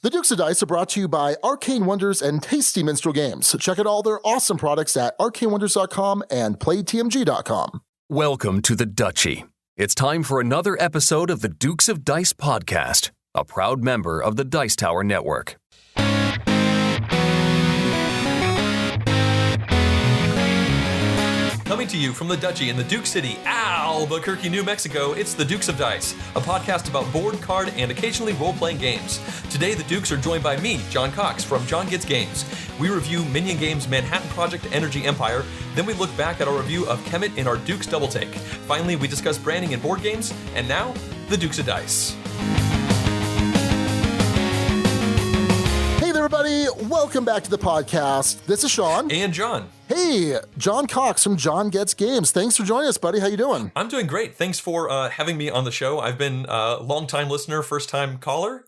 The Dukes of Dice are brought to you by Arcane Wonders and Tasty Minstrel Games. Check out all their awesome products at arcanewonders.com and playtmg.com. Welcome to the Duchy. It's time for another episode of the Dukes of Dice podcast, a proud member of the Dice Tower Network. Coming to you from the Duchy in the Duke City, Albuquerque, New Mexico, it's the Dukes of Dice, a podcast about board, card, and occasionally role-playing games. Today, the Dukes are joined by me, Jon Cox, from Jon Gets Games. We review Minion Games' Manhattan Project Energy Empire, then we look back at our review of Kemet in our Dukes Double-Take. Finally, we discuss branding and board games, and now, the Dukes of Dice. Hey there, everybody. Welcome back to the podcast. This is Sean. And Jon. Hey, Jon Cox from Jon Gets Games. Thanks for joining us, buddy. How you doing? I'm doing great. Thanks for having me on the show. I've been a long-time listener, first-time caller.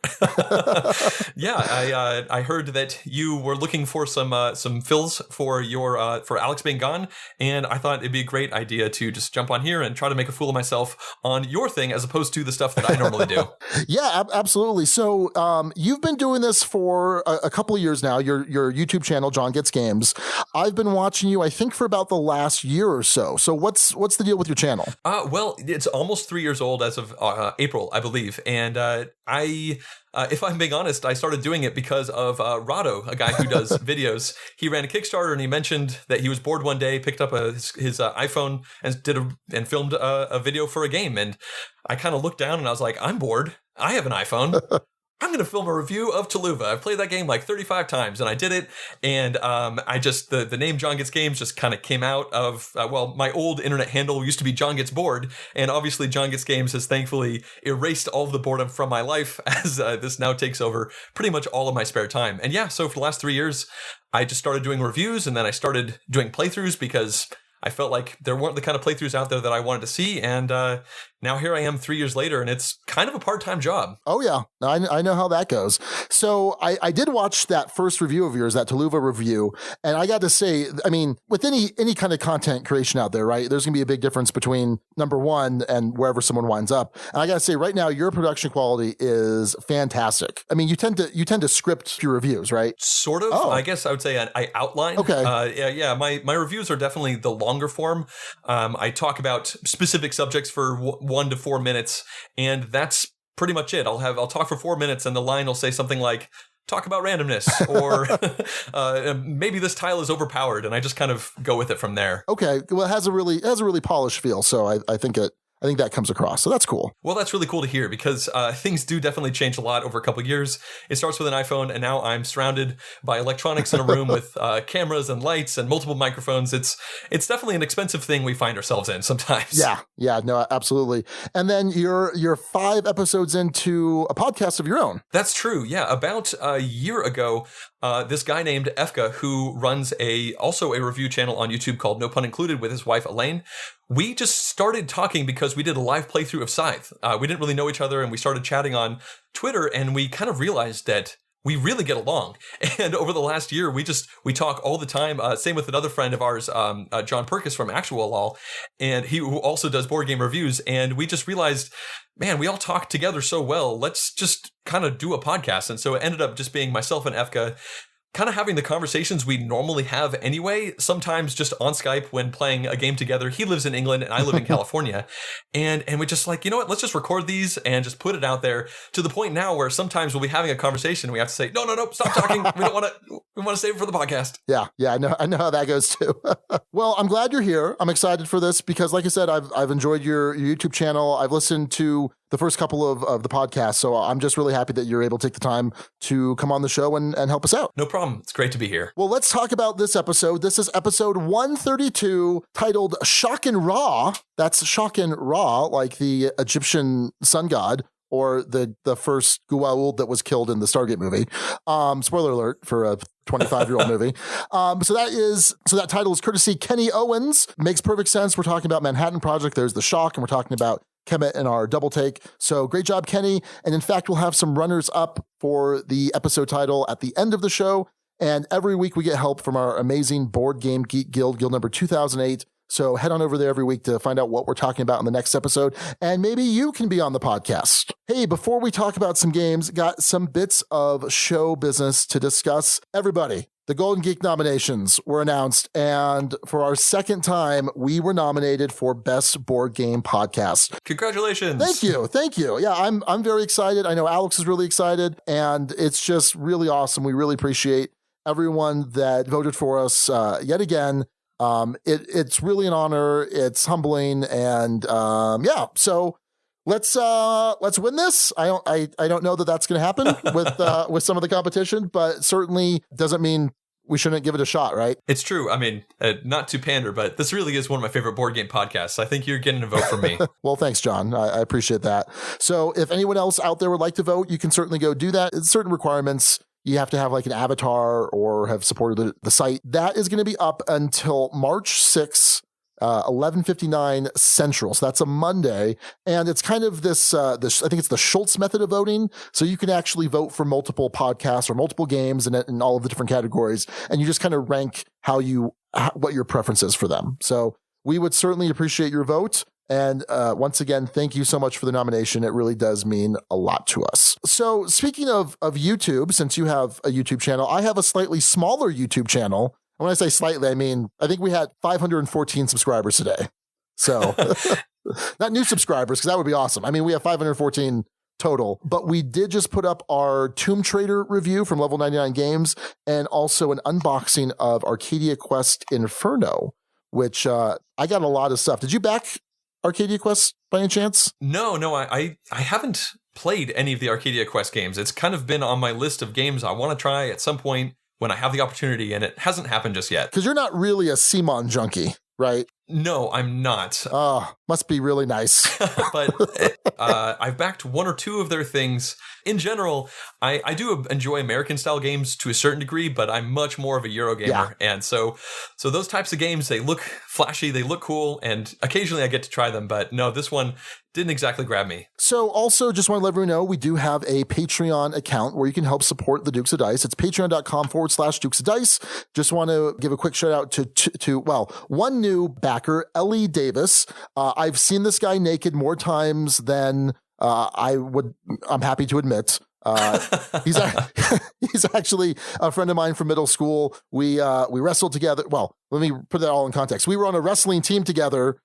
Yeah, I heard that you were looking for some fills for your for Alex being gone, and I thought it'd be a great idea to just jump on here and try to make a fool of myself on your thing as opposed to the stuff that I normally do. Yeah, absolutely. So you've been doing this for a couple of years now. Your YouTube channel, Jon Gets Games. I've been watching you, I think, for about the last year or so. So what's the deal with your channel? Well, it's almost 3 years old as of April, I believe. And if I'm being honest, I started doing it because of Rado, a guy who does videos. He ran a Kickstarter and he mentioned that he was bored one day, picked up his iPhone and filmed a video for a game. And I kind of looked down and I was like, I'm bored. I have an iPhone. I'm going to film a review of Tuluva. I've played that game like 35 times, and I did it. And I just, the name Jon Gets Games just kind of came out of, my old internet handle used to be Jon Gets Bored. And obviously Jon Gets Games has thankfully erased all of the boredom from my life as this now takes over pretty much all of my spare time. And yeah, so for the last 3 years, I just started doing reviews, and then I started doing playthroughs because I felt like there weren't the kind of playthroughs out there that I wanted to see. And now here I am 3 years later, and it's kind of a part-time job. Oh, yeah. I know how that goes. So I did watch that first review of yours, that Tuluva review, and I got to say, I mean, with any kind of content creation out there, right, there's going to be a big difference between number one and wherever someone winds up. And I got to say, right now, your production quality is fantastic. I mean, you tend to script your reviews, right? Sort of. Oh. I guess I would say I outline. Okay. Yeah. My reviews are definitely the longer form. I talk about specific subjects for 1 to 4 minutes, and that's pretty much it. I'll talk for 4 minutes, and the line will say something like, talk about randomness, or maybe this tile is overpowered, and I just kind of go with it from there. Okay. Well, it has a really polished feel, so I think that comes across. So that's cool. Well, that's really cool to hear because things do definitely change a lot over a couple of years. It starts with an iPhone, and now I'm surrounded by electronics in a room with cameras and lights and multiple microphones. It's definitely an expensive thing we find ourselves in sometimes. Yeah, no, absolutely. And then you're 5 episodes into a podcast of your own. That's true. Yeah, about a year ago, this guy named Efka, who runs also a review channel on YouTube called No Pun Included with his wife Elaine, we just started talking because we did a live playthrough of Scythe. We didn't really know each other, and we started chatting on Twitter, and we kind of realized that we really get along. And over the last year, we talk all the time. Same with another friend of ours, John Perkis from Actual Law, and who also does board game reviews. And we just realized, man, we all talk together so well. Let's just kind of do a podcast. And so it ended up just being myself and Efka kind of having the conversations we normally have anyway, sometimes just on Skype when playing a game together. He lives in England and I live in California. And we're just like, you know what, let's just record these and just put it out there, to the point now where sometimes we'll be having a conversation and we have to say, no, stop talking. We want to save it for the podcast. Yeah, I know how that goes too. Well, I'm glad you're here. I'm excited for this because, like I said, I've enjoyed your YouTube channel. I've listened to the first couple of the podcasts, so I'm just really happy that you're able to take the time to come on the show and help us out. No problem. It's great to be here. Well, let's talk about this episode. This is episode 132, titled Shaakin Ra. That's Shaakin Ra, like the Egyptian sun god, or the first Goa'uld that was killed in the Stargate movie. Spoiler alert for a 25-year-old movie. So that title is courtesy Kenny Owens. Makes perfect sense. We're talking about Manhattan Project. There's the shock, and we're talking about Kemet in our double take. So great job, Kenny. And in fact, we'll have some runners up for the episode title at the end of the show. And every week we get help from our amazing Board Game Geek Guild number 2008. So head on over there every week to find out what we're talking about in the next episode. And maybe you can be on the podcast. Hey, before we talk about some games, got some bits of show business to discuss. Everybody, the Golden Geek nominations were announced, and for our second time, we were nominated for Best Board Game Podcast. Congratulations. Thank you. Yeah, I'm very excited. I know Alex is really excited, and it's just really awesome. We really appreciate everyone that voted for us yet again. It's really an honor. It's humbling, and so let's win this. I don't know that that's going to happen with some of the competition, but certainly doesn't mean we shouldn't give it a shot, right? It's true. I mean, not to pander, but this really is one of my favorite board game podcasts. I think you're getting a vote from me. Well, thanks, John. I appreciate that. So if anyone else out there would like to vote, you can certainly go do that. It's certain requirements. You have to have like an avatar or have supported the site. That is going to be up until March 6th. 11:59 Central. So that's a Monday. And it's kind of this, I think it's the Schultz method of voting. So you can actually vote for multiple podcasts or multiple games in all of the different categories. And you just kind of rank what your preference is for them. So we would certainly appreciate your vote. And once again, thank you so much for the nomination. It really does mean a lot to us. So speaking of YouTube, since you have a YouTube channel, I have a slightly smaller YouTube channel. And when I say slightly, I mean, I think we had 514 subscribers today. So not new subscribers, because that would be awesome. I mean, we have 514 total, but we did just put up our Tomb Trader review from Level 99 Games and also an unboxing of Arcadia Quest Inferno, which I got a lot of stuff. Did you back Arcadia Quest by any chance? No, I haven't played any of the Arcadia Quest games. It's kind of been on my list of games I want to try at some point when I have the opportunity, and it hasn't happened just yet. Because you're not really a CMON junkie, right? No, I'm not. Oh, must be really nice. But I've backed one or two of their things. In general, I do enjoy American-style games to a certain degree, but I'm much more of a Euro gamer. Yeah. And so those types of games, they look flashy, they look cool, and occasionally I get to try them. But no, this one didn't exactly grab me. So also just want to let everyone know, we do have a Patreon account where you can help support the Dukes of Dice. It's patreon.com/Dukes of Dice. Just want to give a quick shout out to one new backer, Ellie Davis. I've seen this guy naked more times than I'm happy to admit. He's actually a friend of mine from middle school. We wrestled together. Well, let me put that all in context. We were on a wrestling team together.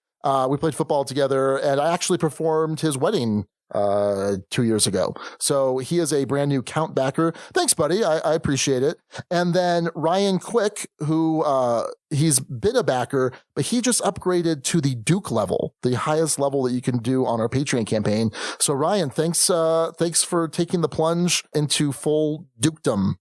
We played football together, and I actually performed his wedding 2 years ago. So he is a brand new count backer. Thanks, buddy. I appreciate it. And then Ryan Quick, who he's been a backer, but he just upgraded to the Duke level, the highest level that you can do on our Patreon campaign. So Ryan, thanks for taking the plunge into full dukedom,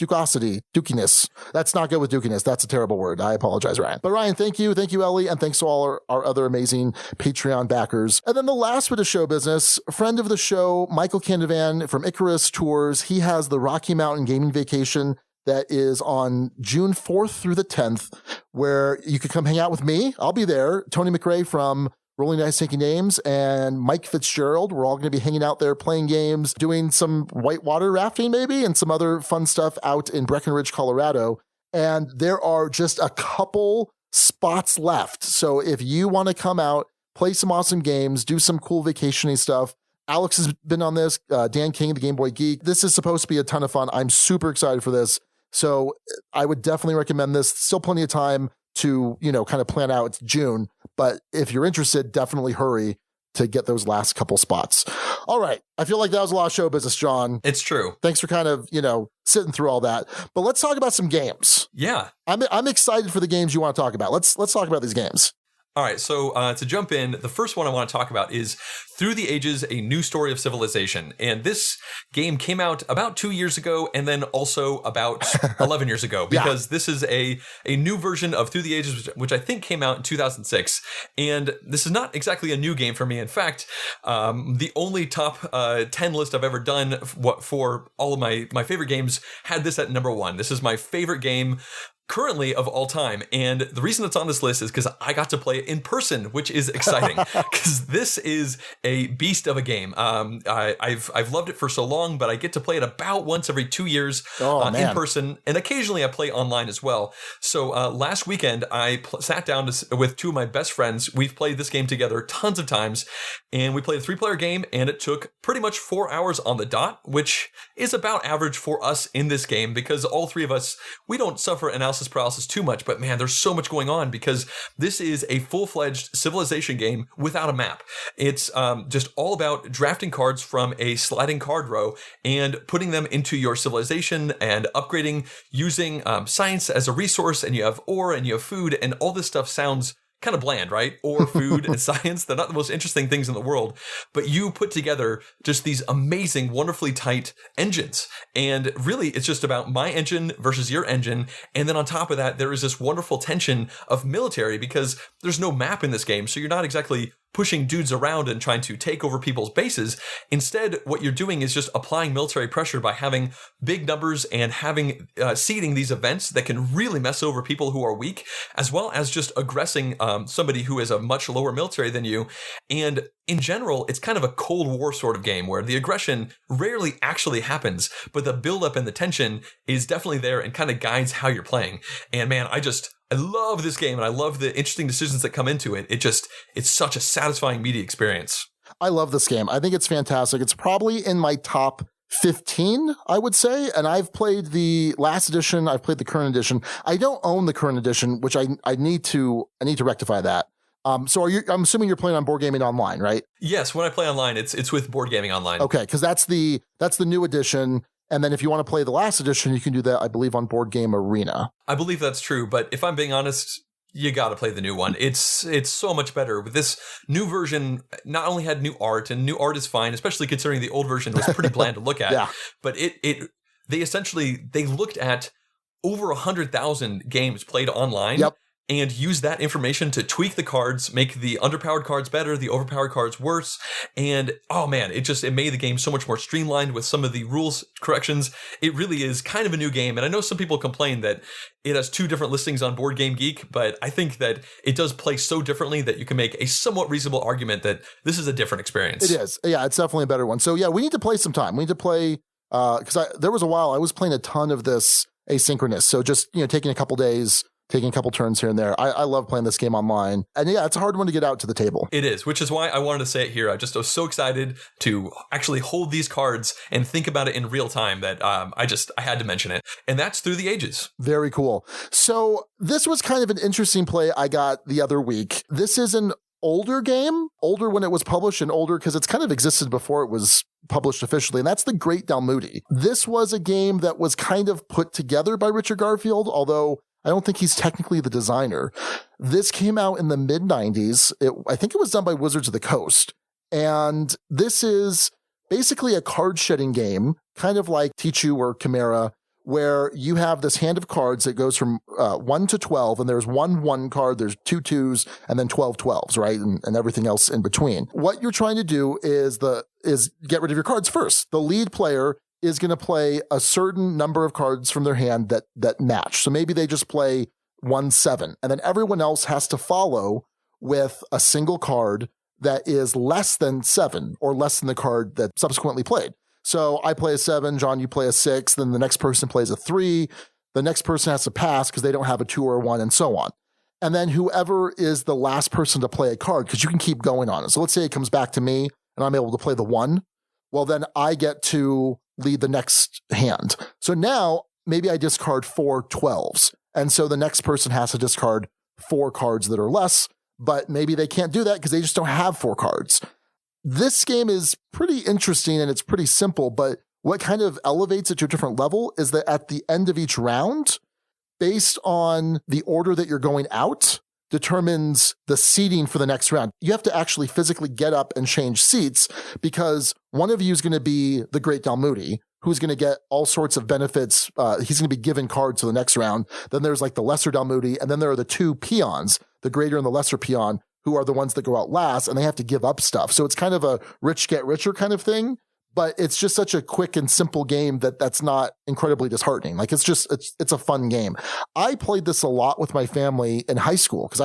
Dukosity, dukiness. That's not good with dukiness. That's a terrible word. I apologize, Ryan. But Ryan, thank you, Ellie, and thanks to all our other amazing Patreon backers. And then the last bit of show business, a friend of the show, Michael Candivan from Icarus Tours. He has the Rocky Mountain Gaming Vacation that is on June 4th through the 10th, where you could come hang out with me. I'll be there. Tony McRae from Rolling Dice Taking Names and Mike Fitzgerald. We're all going to be hanging out there playing games, doing some whitewater rafting maybe, and some other fun stuff out in Breckenridge, Colorado. And there are just a couple spots left. So if you want to come out, play some awesome games, do some cool vacationing stuff. Alex has been on this, Dan King, the Game Boy Geek. This is supposed to be a ton of fun. I'm super excited for this. So I would definitely recommend this. Still plenty of time to, kind of plan out. It's June. But if you're interested, definitely hurry to get those last couple spots. All right. I feel like that was a lot of show business, John. It's true. Thanks for kind of, sitting through all that. But let's talk about some games. Yeah. I'm excited for the games you want to talk about. Let's talk about these games. All right, so to jump in, the first one I want to talk about is Through the Ages, A New Story of Civilization. And this game came out about 2 years ago and then also about 11 years ago, because this is a new version of Through the Ages, which I think came out in 2006. And this is not exactly a new game for me. In fact, the only top 10 list I've ever done for all of my favorite games had this at number 1. This is my favorite game currently of all time. And the reason it's on this list is because I got to play it in person, which is exciting because this is a beast of a game. I've loved it for so long, but I get to play it about once every 2 years in person. And occasionally I play online as well. So last weekend, I sat down with two of my best friends. We've played this game together tons of times, and we played a 3-player game, and it took pretty much 4 hours on the dot, which is about average for us in this game because all three of us, we don't suffer analysis paralysis too much, but man, there's so much going on because this is a full-fledged civilization game without a map. It's just all about drafting cards from a sliding card row and putting them into your civilization and upgrading using science as a resource, and you have ore and you have food, and all this stuff sounds kind of bland, right? Or food and science, they're not the most interesting things in the world, but you put together just these amazing, wonderfully tight engines. And really, it's just about my engine versus your engine. And then on top of that, there is this wonderful tension of military because there's no map in this game. So you're not exactly pushing dudes around and trying to take over people's bases. Instead, what you're doing is just applying military pressure by having big numbers and having seeding these events that can really mess over people who are weak, as well as just aggressing somebody who is a much lower military than you. And in general, it's kind of a Cold War sort of game where the aggression rarely actually happens, but the buildup and the tension is definitely there and kind of guides how you're playing. And man, I love this game, and I love the interesting decisions that come into it. It's such a satisfying media experience. I love this game. I think it's fantastic. It's probably in my top 15, I would say. And I've played the last edition. I've played the current edition. I don't own the current edition, which I need to rectify that. So I'm assuming you're playing on Board Gaming Online, right? Yes. When I play online, it's with Board Gaming Online. Okay. Cause that's the new edition. And then if you want to play the last edition, you can do that, I believe, on Board Game Arena. I believe that's true. But if I'm being honest, you got to play the new one. It's so much better. With this new version, not only had new art, and new art is fine, especially considering the old version was pretty bland to look at. Yeah. But they looked at over 100,000 games played online. Yep. And use that information to tweak the cards, make the underpowered cards better, the overpowered cards worse. And oh man, it made the game so much more streamlined with some of the rules corrections. It really is kind of a new game. And I know some people complain that it has 2 different listings on Board Game Geek, but I think that it does play so differently that you can make a somewhat reasonable argument that this is a different experience. It is. Yeah, it's definitely a better one. So yeah, we need to play some time. We need to play, because there was a while I was playing a ton of this asynchronous. So just, taking a couple days, taking a couple turns here and there. I love playing this game online. And yeah, it's a hard one to get out to the table. It is, which is why I wanted to say it here. I was so excited to actually hold these cards and think about it in real time that I had to mention it. And that's Through the Ages. Very cool. So this was kind of an interesting play I got the other week. This is an older game, older when it was published and older because it's kind of existed before it was published officially, and that's The Great Dalmutti. This was a game that was kind of put together by Richard Garfield, although I don't think he's technically the designer. This came out in the mid-90s. I think it was done by Wizards of the Coast. And this is basically a card-shedding game, kind of like Tichu or Chimera, where you have this hand of cards that goes from 1 to 12, and there's 1 card, there's 2 2s, and then 12 12s, right? And everything else in between. What you're trying to do is get rid of your cards first. The lead player is going to play a certain number of cards from their hand that match. So maybe they just play 1 7, and then everyone else has to follow with a single card that is less than 7 or less than the card that subsequently played. So I play a 7, John, you play a 6, then the next person plays a 3, the next person has to pass because they don't have a 2 or a 1, and so on. And then whoever is the last person to play a card, because you can keep going on it. So let's say it comes back to me and I'm able to play the 1. Well, then I get to lead the next hand. So now maybe I discard 4 12s. And so the next person has to discard 4 cards that are less, but maybe they can't do that because they just don't have 4 cards. This game is pretty interesting and it's pretty simple, but what kind of elevates it to a different level is that at the end of each round, based on the order that you're going out, determines the seating for the next round. You have to actually physically get up and change seats because one of you is going to be the Great Dalmutti, who's going to get all sorts of benefits. He's going to be given cards to the next round. Then there's like the Lesser Dalmutti, and then there are the 2 peons, the greater and the lesser peon, who are the ones that go out last, and they have to give up stuff. So it's kind of a rich get richer kind of thing. but it's just such a quick and simple game that's not incredibly disheartening. Like it's a fun game. I played this a lot with my family in high school because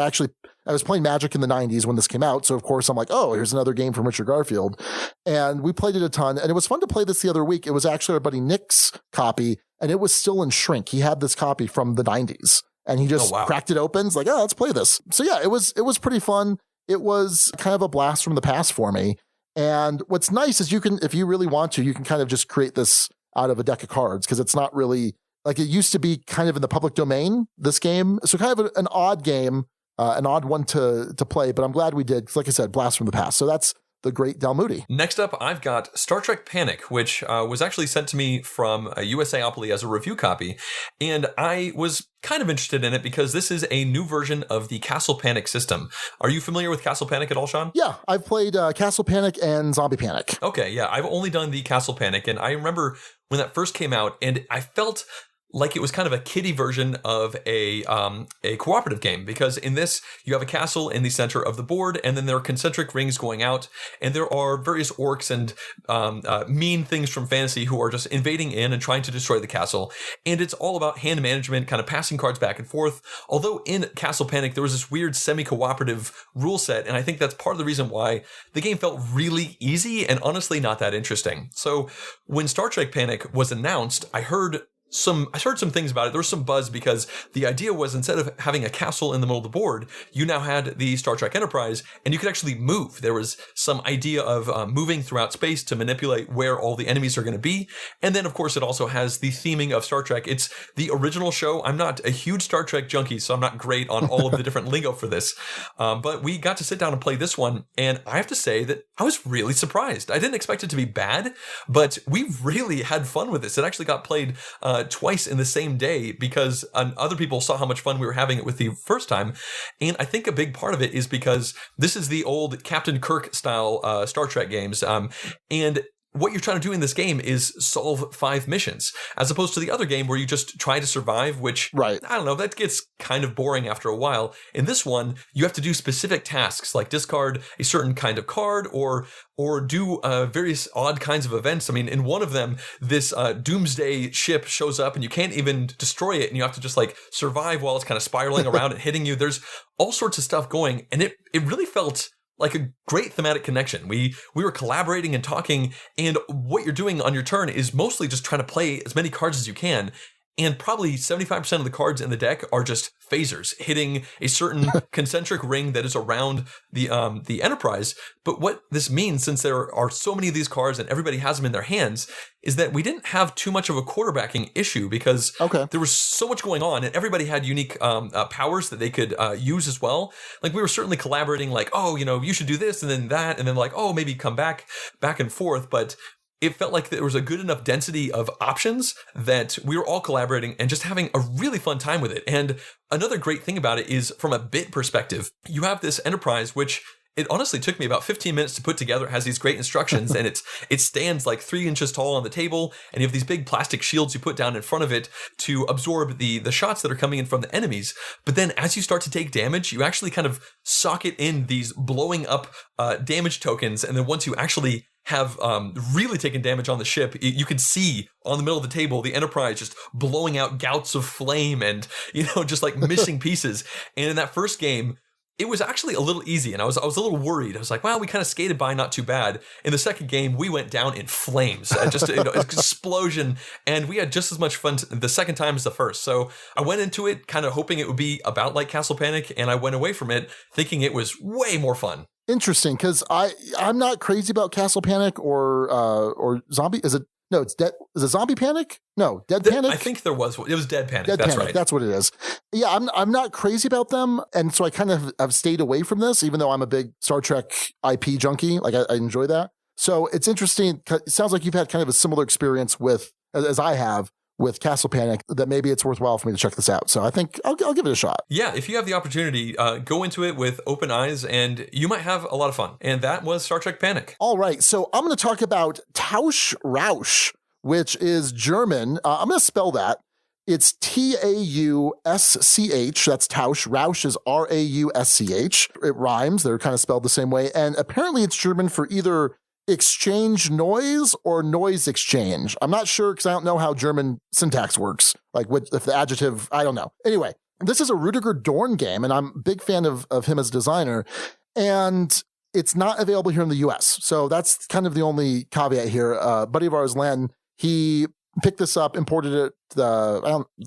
I was playing Magic in the 90s when this came out. So of course I'm like, oh, here's another game from Richard Garfield. And we played it a ton. And it was fun to play this the other week. It was actually our buddy Nick's copy, and it was still in shrink. He had this copy from the 90s and he just cracked it open. It's like, oh, let's play this. So yeah, it was pretty fun. It was kind of a blast from the past for me. And what's nice is you can, if you really want to, you can kind of just create this out of a deck of cards because it's not really like it used to be kind of in the public domain, this game. So kind of an odd game, an odd one to play, but I'm glad we did. Like I said, blast from the past. So that's the great Dalmutti. Next up, I've got Star Trek Panic, which was actually sent to me from USAopoly as a review copy. And I was kind of interested in it because this is a new version of the Castle Panic system. Are you familiar with Castle Panic at all, Sean? Yeah, I've played Castle Panic and Zombie Panic. Okay, yeah, I've only done the Castle Panic. And I remember when that first came out, and I felt like it was kind of a kiddie version of a cooperative game, because in this you have a castle in the center of the board, and then there are concentric rings going out, and there are various orcs and mean things from fantasy who are just invading in and trying to destroy the castle. And it's all about hand management, kind of passing cards back and forth. Although in Castle Panic there was this weird semi-cooperative rule set, and I think that's part of the reason why the game felt really easy and honestly not that interesting. So when Star Trek Panic was announced, I heard some things about it. There was some buzz because the idea was, instead of having a castle in the middle of the board, you now had the Star Trek Enterprise, and you could actually move. There was some idea of moving throughout space to manipulate where all the enemies are going to be. And then, of course, it also has the theming of Star Trek. It's the original show. I'm not a huge Star Trek junkie, so I'm not great on all of the different lingo for this. But we got to sit down and play this one, and I have to say that I was really surprised. I didn't expect it to be bad, but we really had fun with this. It actually got played twice in the same day because other people saw how much fun we were having it with the first time. And I think a big part of it is because this is the old Captain Kirk style Star Trek games. And what you're trying to do in this game is solve 5 missions, as opposed to the other game where you just try to survive, which, I don't know, that gets kind of boring after a while. In this one, you have to do specific tasks like discard a certain kind of card or do various odd kinds of events. I mean, in one of them, this doomsday ship shows up and you can't even destroy it, and you have to just like survive while it's kind of spiraling around and hitting you. There's all sorts of stuff going, and it really felt like a great thematic connection. We were collaborating and talking, and what you're doing on your turn is mostly just trying to play as many cards as you can. And probably 75% of the cards in the deck are just phasers hitting a certain concentric ring that is around the Enterprise. But what this means, since there are so many of these cards and everybody has them in their hands, is that we didn't have too much of a quarterbacking issue because there was so much going on, and everybody had unique powers that they could use as well. Like, we were certainly collaborating, like, oh, you know, you should do this and then that, and then like, oh, maybe come back and forth. But it felt like there was a good enough density of options that we were all collaborating and just having a really fun time with it. And another great thing about it is, from a bit perspective, you have this Enterprise, which it honestly took me about 15 minutes to put together. It has these great instructions, and it stands like 3 inches tall on the table, and you have these big plastic shields you put down in front of it to absorb the shots that are coming in from the enemies. But then as you start to take damage, you actually kind of socket in these blowing up damage tokens, and then once you actually have really taken damage on the ship, you can see on the middle of the table the Enterprise just blowing out gouts of flame and, you know, just like missing pieces. And in that first game, it was actually a little easy, and I was a little worried. I was like, well, we kind of skated by, not too bad. In the second game, we went down in flames, just an explosion, and we had just as much fun the second time as the first. So I went into it kind of hoping it would be about like Castle Panic, and I went away from it thinking it was way more fun. Interesting, because I'm not crazy about Castle Panic or Zombie. Is it? No, it's Dead. Is it Zombie Panic? No, Dead Panic. I think there was. It was Dead Panic. Dead That's Panic. right. That's what it is. Yeah, I'm not crazy about them, and so I kind of have stayed away from this, even though I'm a big Star Trek IP junkie. Like I enjoy that. So it's interesting. It sounds like you've had kind of a similar experience as I have with Castle Panic, that maybe it's worthwhile for me to check this out. So I think I'll give it a shot. Yeah, if you have the opportunity, go into it with open eyes and you might have a lot of fun. And that was Star Trek Panic. All right, so I'm going to talk about Tausch Rausch, which is German. I'm going to spell that. It's Tausch. That's Tausch. Rausch is Rausch. It rhymes. They're kind of spelled the same way. And apparently it's German for either exchange noise or noise exchange. I'm not sure because I don't know how German syntax works. Like if the adjective, I don't know. Anyway, this is a Rudiger Dorn game, and I'm a big fan of him as a designer. And it's not available here in the US. So that's kind of the only caveat here. A buddy of ours, Len, he picked this up, imported it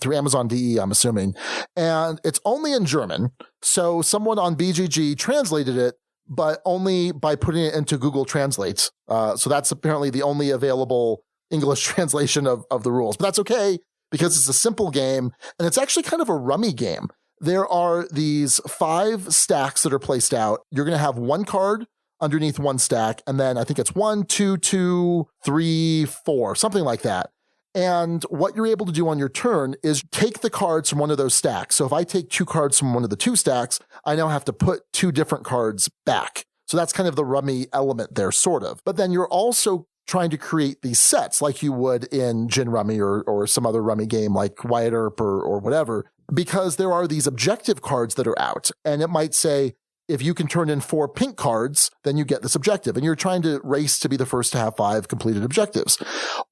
through Amazon DE, I'm assuming. And it's only in German. So someone on BGG translated it, but only by putting it into Google Translate. So that's apparently the only available English translation of the rules. But that's okay because it's a simple game, and it's actually kind of a rummy game. There are these 5 stacks that are placed out. You're going to have one card underneath one stack, and then I think it's 1, 2, 2, 3, 4, something like that. And what you're able to do on your turn is take the cards from one of those stacks. So if I take 2 cards from one of the 2 stacks, I now have to put 2 different cards back. So that's kind of the rummy element there, sort of. But then you're also trying to create these sets like you would in Gin Rummy or some other rummy game like Wyatt Earp or whatever, because there are these objective cards that are out. And it might say, if you can turn in 4 pink cards, then you get this objective. And you're trying to race to be the first to have 5 completed objectives.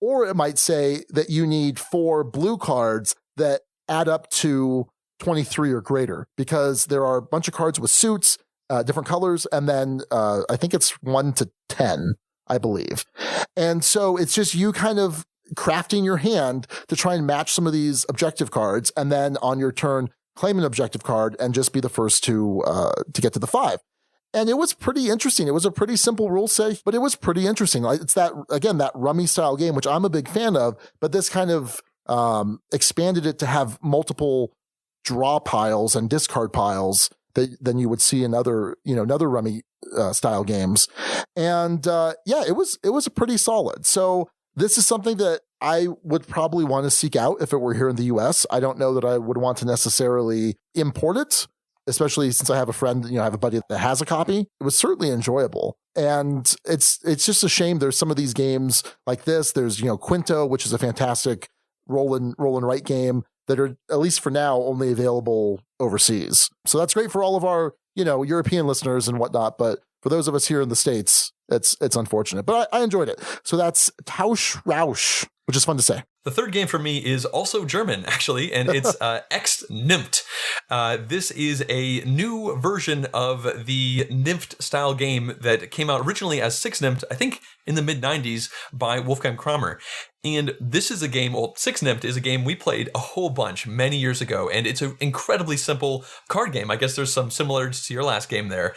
Or it might say that you need 4 blue cards that add up to 23 or greater, because there are a bunch of cards with suits, different colors, and then I think it's 1 to 10, I believe. And so it's just you kind of crafting your hand to try and match some of these objective cards, and then on your turn, claim an objective card and just be the first to get to the 5. And it was pretty interesting. It was a pretty simple rule set, but it was pretty interesting. Like, it's that rummy style game, which I'm a big fan of, but this kind of expanded it to have multiple draw piles and discard piles than you would see in other rummy style games. And it was pretty solid. So this is something that I would probably want to seek out if it were here in the US. I don't know that I would want to necessarily import it, especially since I have a friend, I have a buddy that has a copy. It was certainly enjoyable. And it's just a shame there's some of these games like this. There's, Quinto, which is a fantastic roll and write game that are, at least for now, only available overseas. So that's great for all of our, European listeners and whatnot. But for those of us here in the States, it's unfortunate. But I enjoyed it. So that's Tausch, Rausch, which is fun to say. The third game for me is also German, actually, and it's Nimmt. This is a new version of the Nimmt style game that came out originally as 6 Nimmt, I think in the mid-90s, by Wolfgang Kramer. And this is a game, 6 Nimmt is a game we played a whole bunch many years ago, and it's an incredibly simple card game. I guess there's some similarities to your last game there,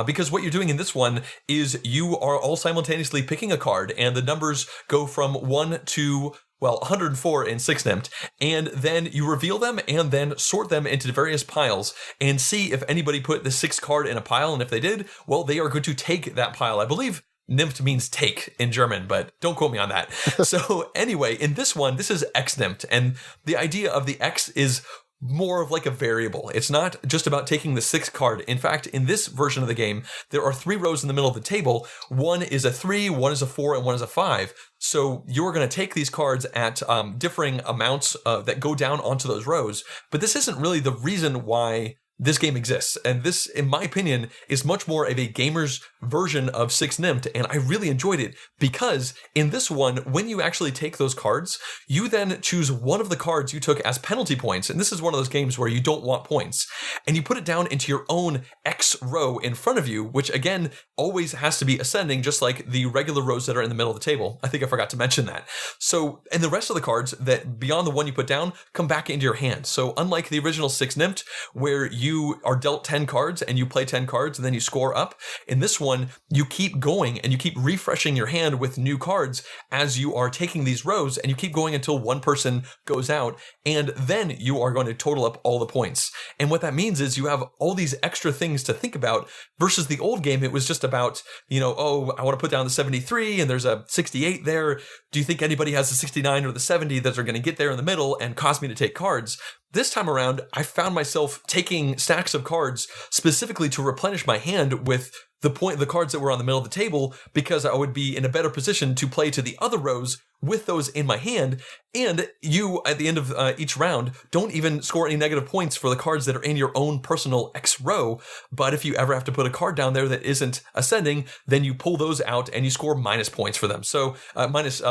because what you're doing in this one is you are all simultaneously picking a card, and the numbers go from 1 to 104 in 6 Nimmt, and then you reveal them and then sort them into various piles and see if anybody put the 6th card in a pile, and if they did, they are going to take that pile. I believe Nimmt means take in German, but don't quote me on that. So anyway, in this one, this is Nimmt, and the idea of the X is more of like a variable. It's not just about taking the 6th card. In fact, in this version of the game, there are 3 rows in the middle of the table. 1 is a 3, 1 is a 4, and 1 is a 5. So you're going to take these cards at differing amounts that go down onto those rows. But this isn't really the reason why this game exists. And this, in my opinion, is much more of a gamer's version of 6 Nimmt, and I really enjoyed it because in this one, when you actually take those cards, you then choose one of the cards you took as penalty points, and this is one of those games where you don't want points, and you put it down into your own X row in front of you, which again, always has to be ascending, just like the regular rows that are in the middle of the table. I think I forgot to mention that. So, and the rest of the cards that beyond the one you put down come back into your hand. So unlike the original 6 Nimmt, where you are dealt 10 cards and you play 10 cards and then you score up, in this one, you keep going and you keep refreshing your hand with new cards as you are taking these rows, and you keep going until one person goes out, and then you are going to total up all the points. And what that means is you have all these extra things to think about versus the old game. It was just about, I want to put down the 73 and there's a 68 there. Do you think anybody has the 69 or the 70 that are going to get there in the middle and cause me to take cards? This time around, I found myself taking stacks of cards specifically to replenish my hand with the cards that were on the middle of the table because I would be in a better position to play to the other rows with those in my hand. And you, at the end of each round, don't even score any negative points for the cards that are in your own personal X row. But if you ever have to put a card down there that isn't ascending, then you pull those out and you score minus points for them. So minus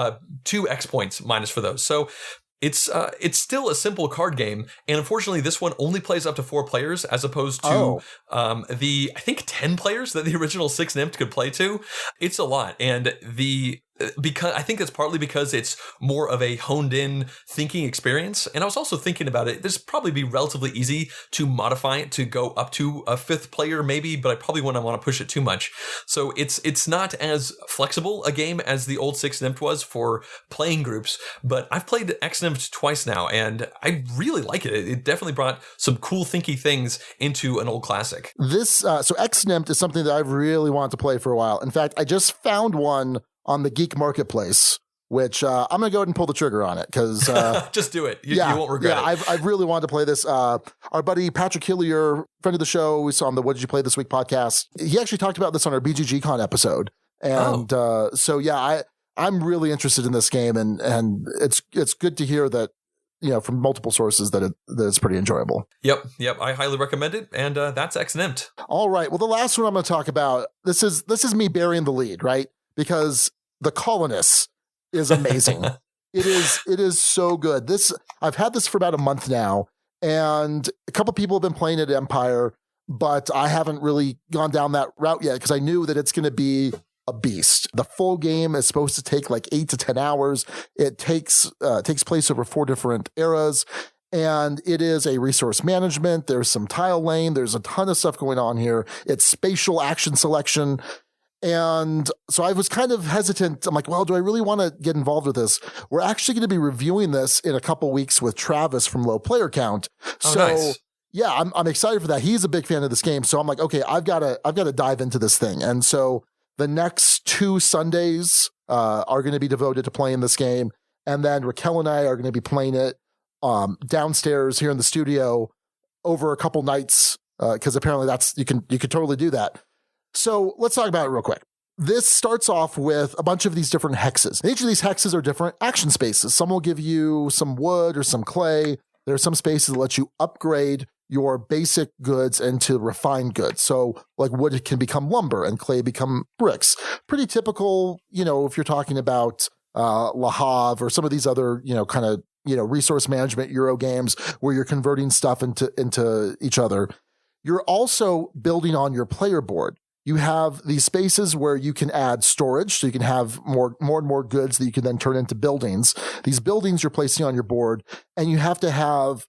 2 X points minus for those. So it's still a simple card game, and unfortunately, this one only plays up to 4 players as opposed to the I think 10 players that the original 6 Nimmt could play to. It's a lot, and because I think it's partly because it's more of a honed in thinking experience. And I was also thinking about it. This probably be relatively easy to modify it to go up to a 5th player maybe, but I probably wouldn't want to push it too much. So it's not as flexible a game as the old 6 Nimmt was for playing groups, but I've played X Nimmt twice now and I really like it. It definitely brought some cool thinky things into an old classic. This, so X Nimmt is something that I've really wanted to play for a while. In fact, I just found one on the Geek Marketplace, which I'm going to go ahead and pull the trigger on it because... just do it. You won't regret it. I've really wanted to play this. Our buddy Patrick Hillier, friend of the show, we saw on the What Did You Play This Week podcast. He actually talked about this on our BGG-Con episode. And I'm really interested in this game, and it's good to hear that, from multiple sources that it's pretty enjoyable. Yep. I highly recommend it, and that's X Nimmt. All right. Well, the last one I'm going to talk about, this is me burying the lead, right? Because the Colonists is amazing. It is so good. I've had this for about a month now, and a couple people have been playing it at Empire, but I haven't really gone down that route yet because I knew that it's going to be a beast. The full game is supposed to take like 8 to 10 hours. It takes place over 4 different eras, and it is a resource management. There's some tile laying. There's a ton of stuff going on here. It's spatial action selection. And so I was kind of hesitant. I'm like, well, do I really want to get involved with this? We're actually going to be reviewing this in a couple weeks with Travis from Low Player Count. Nice. Yeah, I'm excited for that. He's a big fan of this game. So I'm like, okay, I've got to dive into this thing. And so the next 2 Sundays are going to be devoted to playing this game. And then Raquel and I are going to be playing it downstairs here in the studio over a couple nights because apparently you can totally do that. So let's talk about it real quick. This starts off with a bunch of these different hexes. Each of these hexes are different action spaces. Some will give you some wood or some clay. There are some spaces that let you upgrade your basic goods into refined goods. So like wood can become lumber and clay become bricks. Pretty typical, if you're talking about Le Havre or some of these other, resource management Euro games where you're converting stuff into each other. You're also building on your player board. You have these spaces where you can add storage, so you can have more and more goods that you can then turn into buildings. These buildings you're placing on your board, and you have to have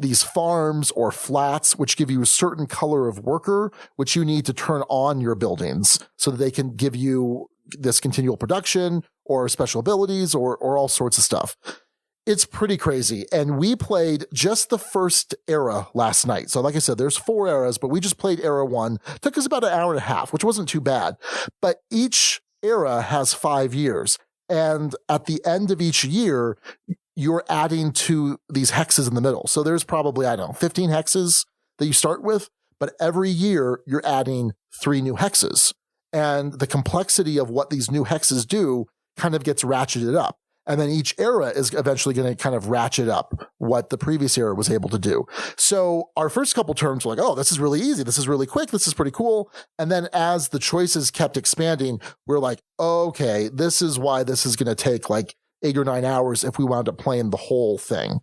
these farms or flats, which give you a certain color of worker, which you need to turn on your buildings so that they can give you this continual production or special abilities or all sorts of stuff. It's pretty crazy. And we played just the first era last night. So like I said, there's 4 eras, but we just played era 1. It took us about an hour and a half, which wasn't too bad. But each era has 5 years. And at the end of each year, you're adding to these hexes in the middle. So there's probably, 15 hexes that you start with. But every year, you're adding 3 new hexes. And the complexity of what these new hexes do kind of gets ratcheted up. And then each era is eventually going to kind of ratchet up what the previous era was able to do. So our first couple turns were like, oh, this is really easy. This is really quick. This is pretty cool. And then as the choices kept expanding, we're like, okay, this is why this is going to take like 8 or 9 hours if we wound up playing the whole thing.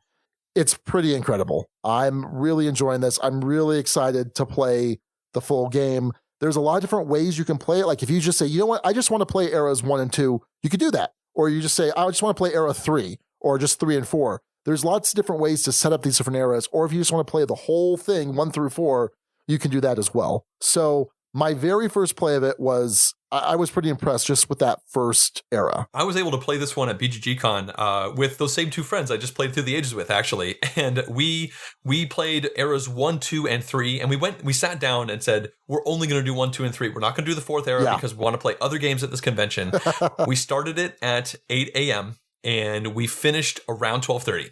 It's pretty incredible. I'm really enjoying this. I'm really excited to play the full game. There's a lot of different ways you can play it. Like if you just say, you know what, I just want to play eras 1 and 2, you could do that. Or you just say, I just want to play era 3 or just 3 and 4. There's lots of different ways to set up these different eras. Or if you just want to play the whole thing 1 through 4, you can do that as well. So my very first play of it was, I was pretty impressed just with that first era. I was able to play this one at BGG-Con with those same 2 friends I just played Through the Ages with, actually. And we played eras 1, 2, and 3. And we sat down and said, we're only going to do 1, 2, and 3. We're not going to do the 4th era because we want to play other games at this convention. We started it at 8 a.m. and we finished around 12:30.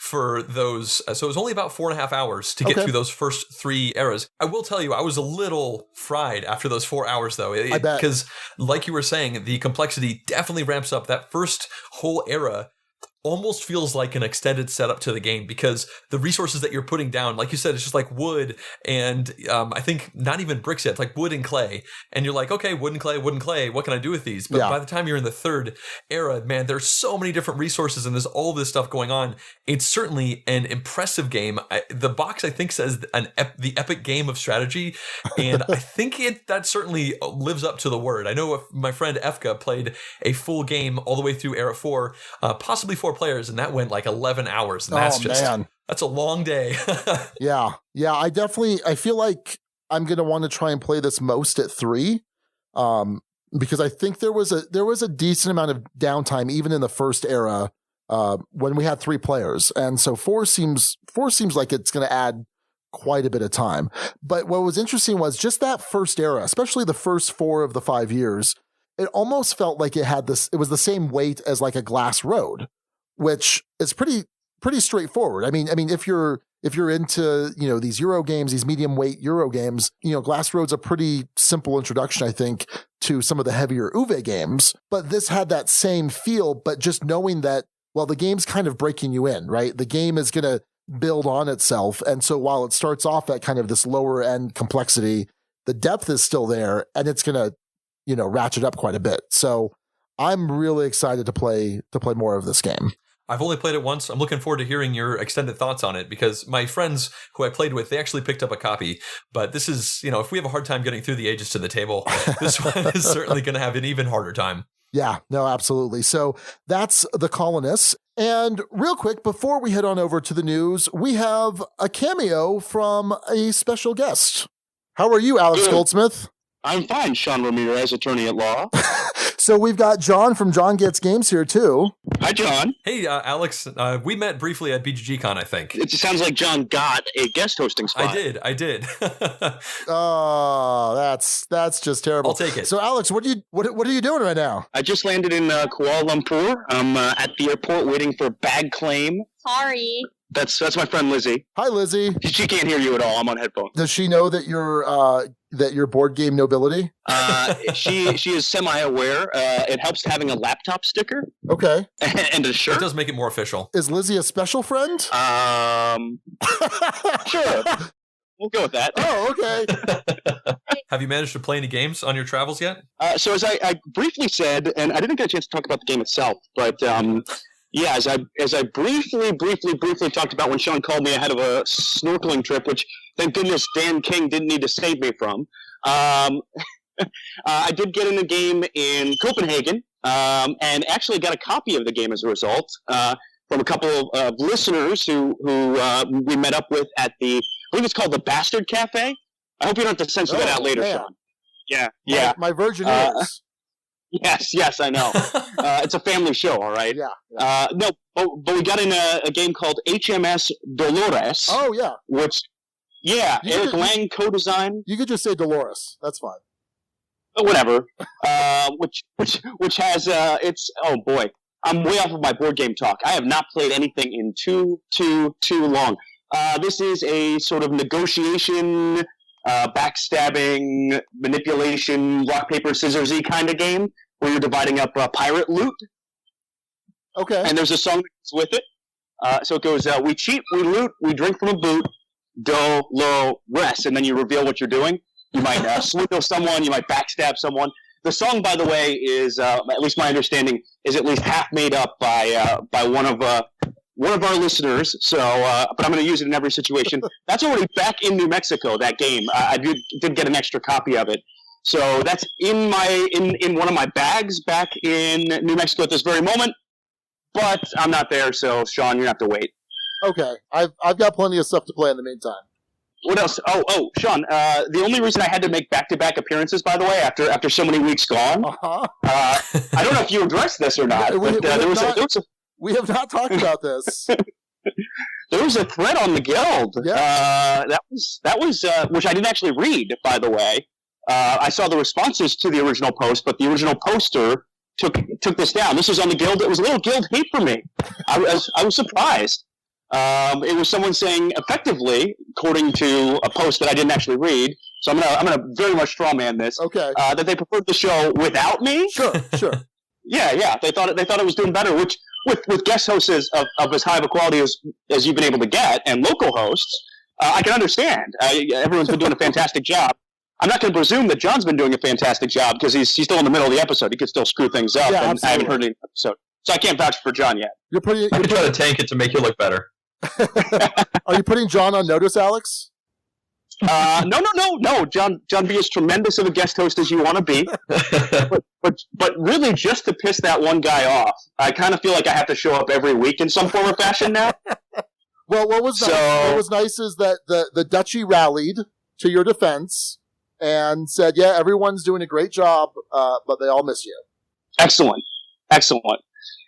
for those. So it was only about 4.5 hours to get through those first 3 eras. I will tell you, I was a little fried after those 4 hours, though. I bet. Because, like you were saying, the complexity definitely ramps up. That first whole era almost feels like an extended setup to the game, because the resources that you're putting down, like you said, it's just like wood and I think not even bricks yet, it's like wood and clay. And you're like, okay, wood and clay, what can I do with these? But by the time you're in the 3rd era, man, there's so many different resources and there's all this stuff going on. It's certainly an impressive game. The box, I think, says the epic game of strategy. And I think that certainly lives up to the word. I know my friend Efka played a full game all the way through era 4, possibly 4 players, and that went like 11 hours, and that's a long day. yeah I feel like I'm gonna want to try and play this most at 3, because I think there was a decent amount of downtime even in the first era when we had 3 players, and so 4 seems like it's going to add quite a bit of time. But what was interesting was just that first era, especially the first 4 of the 5 years, it almost felt like it was the same weight as like a Glass Road, which is pretty straightforward. I mean, if you're into, these Euro games, these medium weight Euro games, Glass Road's a pretty simple introduction, I think, to some of the heavier Uwe games. But this had that same feel, but just knowing that, well, the game's kind of breaking you in, right? The game is going to build on itself. And so while it starts off at kind of this lower end complexity, the depth is still there, and it's going to, ratchet up quite a bit. So I'm really excited to play more of this game. I've only played it once. I'm looking forward to hearing your extended thoughts on it, because my friends who I played with, they actually picked up a copy. But this is, if we have a hard time getting through the ages to the table, this one is certainly going to have an even harder time. Yeah, no, absolutely. So that's The Colonists. And real quick, before we head on over to the news, we have a cameo from a special guest. How are you, Alex Goldsmith? I'm fine, Sean Ramirez, attorney at law. So we've got Jon from Jon Gets Games here, too. Hi, Jon. Hey, Alex. We met briefly at BGGCon, I think. It sounds like Jon got a guest hosting spot. I did. Oh, that's just terrible. I'll take it. So, Alex, what are you doing right now? I just landed in Kuala Lumpur. I'm at the airport waiting for bag claim. Sorry. That's my friend Lizzie. Hi, Lizzie. She can't hear you at all. I'm on headphones. Does she know that you're board game nobility? She is semi-aware. It helps having a laptop sticker. Okay. And a shirt. It does make it more official. Is Lizzie a special friend? Sure. We'll go with that. Oh, okay. Have you managed to play any games on your travels yet? So as I briefly said, and I didn't get a chance to talk about the game itself, but yeah, as I briefly talked about when Sean called me ahead of a snorkeling trip, which thank goodness Dan King didn't need to save me from. I did get in a game in Copenhagen, and actually got a copy of the game as a result from a couple of listeners who we met up with at the, I believe it's called the Bastard Cafe. I hope you don't have to censor that out later, man. Sean. Yeah. My virgin ears. Yes, I know. It's a family show, all right? Yeah. No, but we got in a game called HMS Dolores. Oh, yeah. Which, Eric Lang co-designed. You could just say Dolores. That's fine. Whatever. Which has, it's, oh boy. I'm way off of my board game talk. I have not played anything in too long. This is a sort of negotiation, backstabbing, manipulation, rock, paper, scissors-y kind of game where you're dividing up pirate loot. Okay. And there's a song that goes with it. So it goes, we cheat, we loot, we drink from a boot, do, lo, rest, and then you reveal what you're doing. You might swindle someone, you might backstab someone. The song, by the way, is, at least my understanding, is at least half made up by one of our listeners. So, but I'm going to use it in every situation. That's already back in New Mexico. That game, I did get an extra copy of it. So that's in one of my bags back in New Mexico at this very moment. But I'm not there, so Sean, you're gonna have to wait. Okay, I've got plenty of stuff to play in the meantime. What else? Oh, Sean. The only reason I had to make back-to-back appearances, by the way, after so many weeks gone. I don't know if you addressed this or not. We have not talked about this. There was a thread on the Guild. Yeah. That was which I didn't actually read, by the way. I saw the responses to the original post, but the original poster took this down. This was on the Guild. It was a little Guild hate for me. I was surprised. It was someone saying, effectively, according to a post that I didn't actually read, so I'm gonna very much strawman this. Okay. That they preferred the show without me. Sure. Yeah. They thought it was doing better, which with guest hosts of as high of a quality as you've been able to get, and local hosts, I can understand. Everyone's been doing a fantastic job. I'm not going to presume that Jon's been doing a fantastic job because he's still in the middle of the episode. He could still screw things up, Yeah, and I haven't heard any episode, so I can't vouch for Jon yet. I could try to tank it to make you look better. Are you putting Jon on notice, Alex? No. Jon, be as tremendous of a guest host as you want to be, but really, just to piss that one guy off, I kind of feel like I have to show up every week in some form or fashion now. Well, what was nice is that the Duchy rallied to your defense and said, "Yeah, everyone's doing a great job, but they all miss you." Excellent.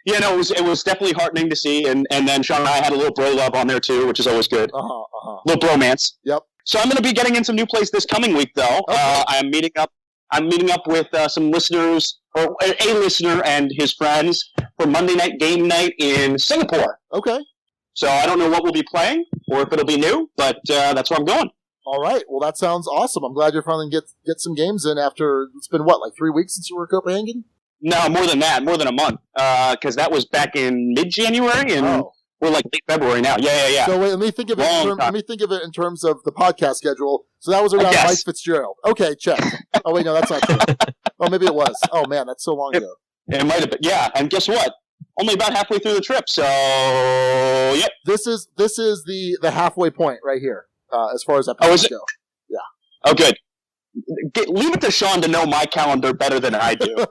Yeah, no, it was definitely heartening to see, and then Sean and I had a little bro love on there too, which is always good. Little bromance. Yep. So I'm going to be getting in some new plays this coming week, though. Okay. I'm meeting up with some listeners, or a listener and his friends for Monday Night Game Night in Singapore. Okay. So I don't know what we'll be playing or if it'll be new, but that's where I'm going. All right. Well, that sounds awesome. I'm glad you're finally get some games in after it's been like 3 weeks since you were in Copenhagen. No, more than that, more than a month, because that was back in mid-January, and we're like late February now. Yeah. So wait, let me think of it in terms of the podcast schedule. So that was around Mike Fitzgerald. Okay, check. Oh wait, no, that's not true. Oh, maybe it was. Oh man, that's so long ago. It might have been. Yeah, and guess what? Only about halfway through the trip. So yep. This is the halfway point right here, as far as episodes go. Yeah. Oh, good. Leave it to Sean to know my calendar better than I do.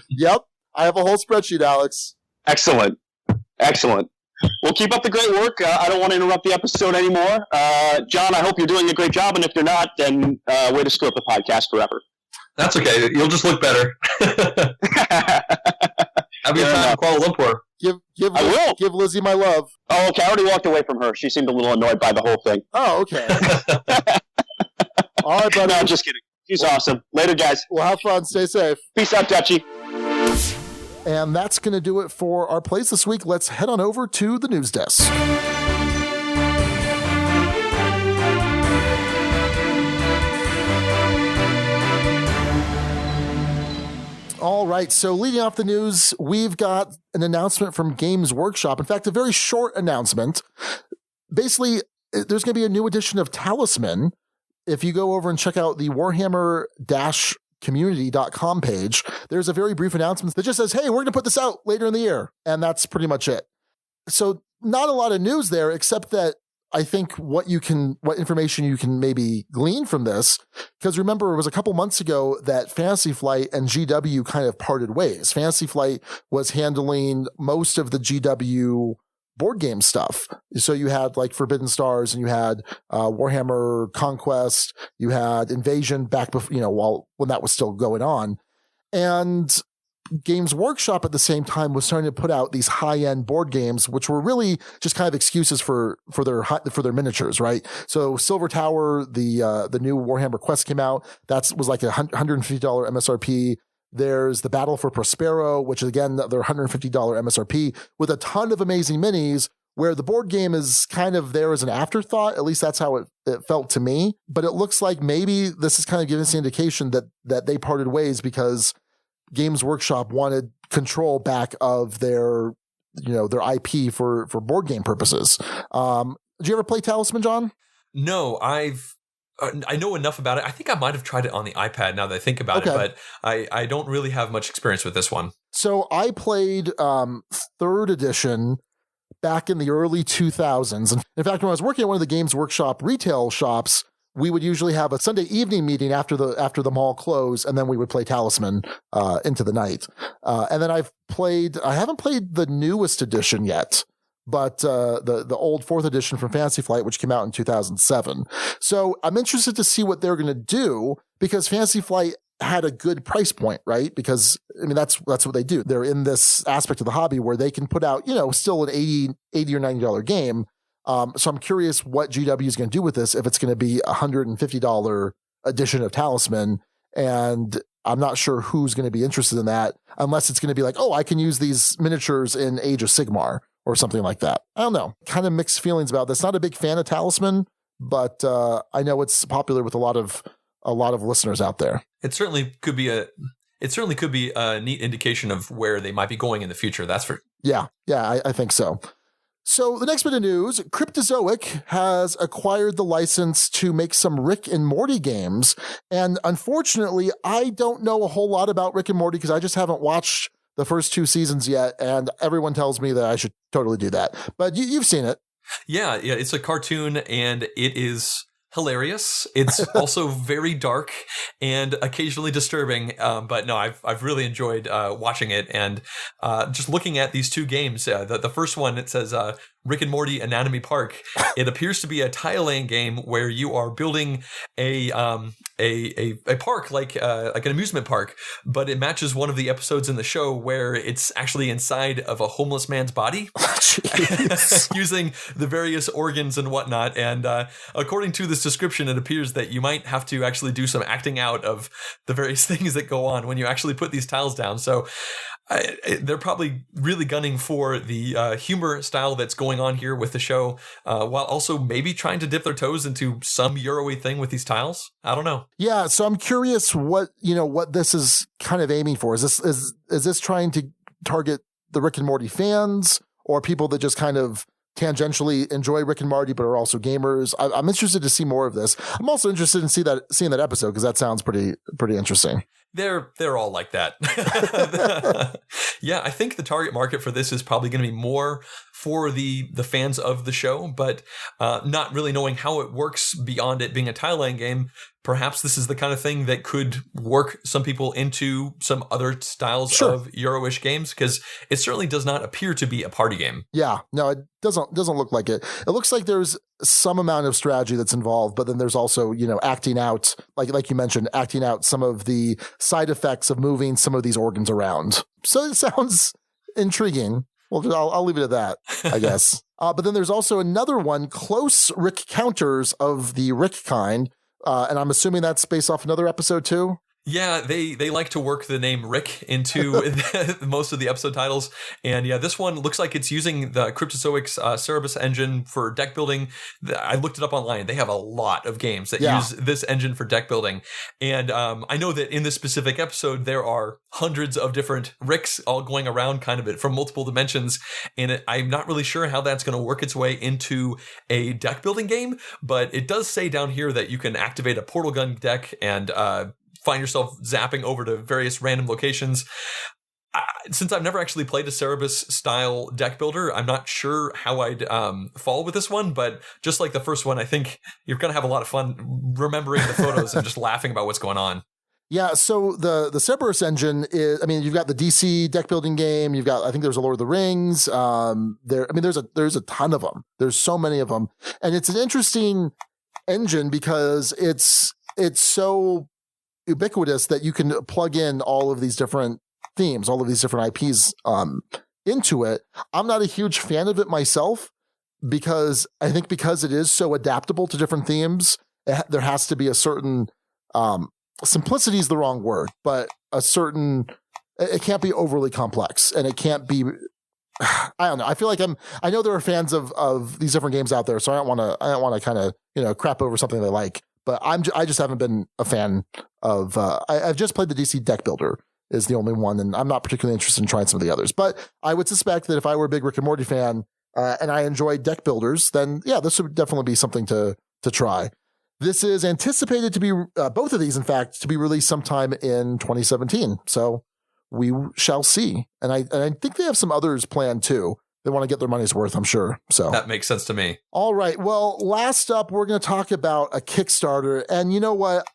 Yep. I have a whole spreadsheet, Alex. Excellent. Well, keep up the great work. I don't want to interrupt the episode anymore. Jon, I hope you're doing a great job, and if you're not, then way to screw up the podcast forever. That's okay. You'll just look better. I'll be in time in Kuala Lumpur. Give Lizzie my love. Oh, okay. I already walked away from her. She seemed a little annoyed by the whole thing. Oh, okay. All right, buddy. No, just kidding. She's awesome. Later, guys. Well, have fun. Stay safe. Peace out, Dutchy. And that's going to do it for our plays this week. Let's head on over to the news desk. All right, so leading off the news, we've got an announcement from Games Workshop. In fact, a very short announcement. Basically, there's going to be a new edition of Talisman. If you go over and check out the Warhammer-community.com page, there's a very brief announcement that just says, hey, we're going to put this out later in the year. And that's pretty much it. So not a lot of news there, except that I think what information you can maybe glean from this, because remember, it was a couple months ago that Fantasy Flight and GW kind of parted ways. Fantasy Flight was handling most of the GW board game stuff. So you had like Forbidden Stars, and you had Warhammer Conquest, you had Invasion back before, when that was still going on. And Games Workshop at the same time was starting to put out these high-end board games, which were really just kind of excuses for their miniatures, right? So Silver Tower, the new Warhammer Quest came out. That was like $150 MSRP. There's the Battle for Prospero, which is again, they're $150 MSRP with a ton of amazing minis, where the board game is kind of there as an afterthought. At least that's how it felt to me. But it looks like maybe this is kind of giving us the indication that they parted ways because Games Workshop wanted control back of their IP for board game purposes. Did you ever play Talisman, Jon? No, I know enough about it. I think I might have tried it on the iPad now that I think about it, but I don't really have much experience with this one. So I played 3rd edition back in the early 2000s. And in fact, when I was working at one of the Games Workshop retail shops, we would usually have a Sunday evening meeting after the mall closed, and then we would play Talisman into the night. And then I haven't played the newest edition yet, but the old 4th edition from Fantasy Flight, which came out in 2007. So I'm interested to see what they're going to do, because Fantasy Flight had a good price point, right? Because I mean that's what they do. They're in this aspect of the hobby where they can put out still an $80 or $90 game. So I'm curious what GW is going to do with this, if it's going to be a $150 edition of Talisman. And I'm not sure who's going to be interested in that, unless it's going to be like, oh, I can use these miniatures in Age of Sigmar, or something like that. I don't know. Kind of mixed feelings about this. Not a big fan of Talisman, but I know it's popular with a lot of listeners out there. It certainly could be a neat indication of where they might be going in the future. That's for yeah, I think so. So the next bit of news, Cryptozoic has acquired the license to make some Rick and Morty games. And unfortunately, I don't know a whole lot about Rick and Morty because I just haven't watched the first 2 seasons yet. And everyone tells me that I should totally do that. But you've seen it. Yeah, it's a cartoon and it is hilarious. It's also very dark and occasionally disturbing. But no, I've really enjoyed watching it and just looking at these 2 games. The first one, it says Rick and Morty Anatomy Park. It appears to be a tile-laying game where you are building a park like an amusement park, but it matches one of the episodes in the show where it's actually inside of a homeless man's body, using the various organs and whatnot. And according to this description, it appears that you might have to actually do some acting out of the various things that go on when you actually put these tiles down. So they're probably really gunning for the humor style that's going on here with the show, while also maybe trying to dip their toes into some Euro-y thing with these tiles. I don't know. Yeah, so I'm curious what this is kind of aiming for. Is this trying to target the Rick and Morty fans or people that just kind of tangentially enjoy Rick and Morty but are also gamers? I'm interested to see more of this. I'm also interested in seeing that episode because that sounds pretty interesting. They're all like that. Yeah, I think the target market for this is probably going to be more for the fans of the show, but not really knowing how it works beyond it being a tile-laying game. Perhaps this is the kind of thing that could work some people into some other styles of Euro-ish games, because it certainly does not appear to be a party game. Yeah, no, it doesn't look like it. It looks like there's some amount of strategy that's involved, but then there's also, acting out, like you mentioned, acting out some of the side effects of moving some of these organs around. So it sounds intriguing. Well, I'll leave it at that, I guess. But then there's also another one, Close Rick Counters of the Rick kind. And I'm assuming that's based off another episode too? Yeah, they like to work the name Rick into most of the episode titles. And yeah, this one looks like it's using the Cryptozoic's Cerebus engine for deck building. I looked it up online. They have a lot of games that use this engine for deck building. And I know that in this specific episode, there are hundreds of different Ricks all going around kind of it from multiple dimensions. And I'm not really sure how that's going to work its way into a deck building game. But it does say down here that you can activate a portal gun deck and find yourself zapping over to various random locations. Since I've never actually played a Cerebus style deck builder, I'm not sure how I'd fall with this one, but just like the first one, I think you're going to have a lot of fun remembering the photos and just laughing about what's going on. Yeah, so the Cerberus engine is, you've got the DC deck building game, you've got, I think there's a Lord of the Rings, there's a ton of them. There's so many of them. And it's an interesting engine because it's so ubiquitous that you can plug in all of these different themes, all of these different IPs into it. I'm not a huge fan of it myself because I think because it is so adaptable to different themes, there has to be a certain simplicity is the wrong word, but it can't be overly complex and it can't be, I don't know. I feel like I know there are fans of these different games out there, so I don't want to kind of, crap over something they like. But I just haven't been a fan of. I've just played the DC Deck Builder is the only one, and I'm not particularly interested in trying some of the others. But I would suspect that if I were a big Rick and Morty fan and I enjoyed deck builders, then yeah, this would definitely be something to try. This is anticipated to be both of these, in fact, to be released sometime in 2017. So we shall see. And I think they have some others planned too. They want to get their money's worth, I'm sure. So that makes sense to me. All right. Well, last up, we're going to talk about a Kickstarter. And you know what?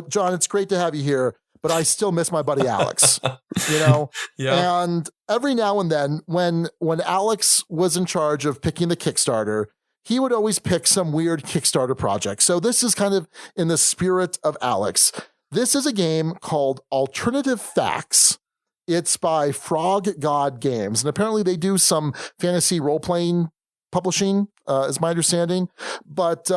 Jon, it's great to have you here, but I still miss my buddy Alex. Yeah. And every now and then, when Alex was in charge of picking the Kickstarter, he would always pick some weird Kickstarter project. So this is kind of in the spirit of Alex. This is a game called Alternative Facts. It's by Frog God Games, and apparently they do some fantasy role-playing publishing, is my understanding. But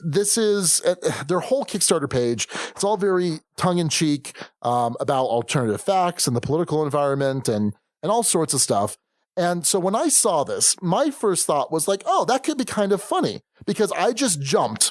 this is their whole Kickstarter page. It's all very tongue-in-cheek about alternative facts and the political environment and all sorts of stuff. And so when I saw this, my first thought was like, oh, that could be kind of funny, because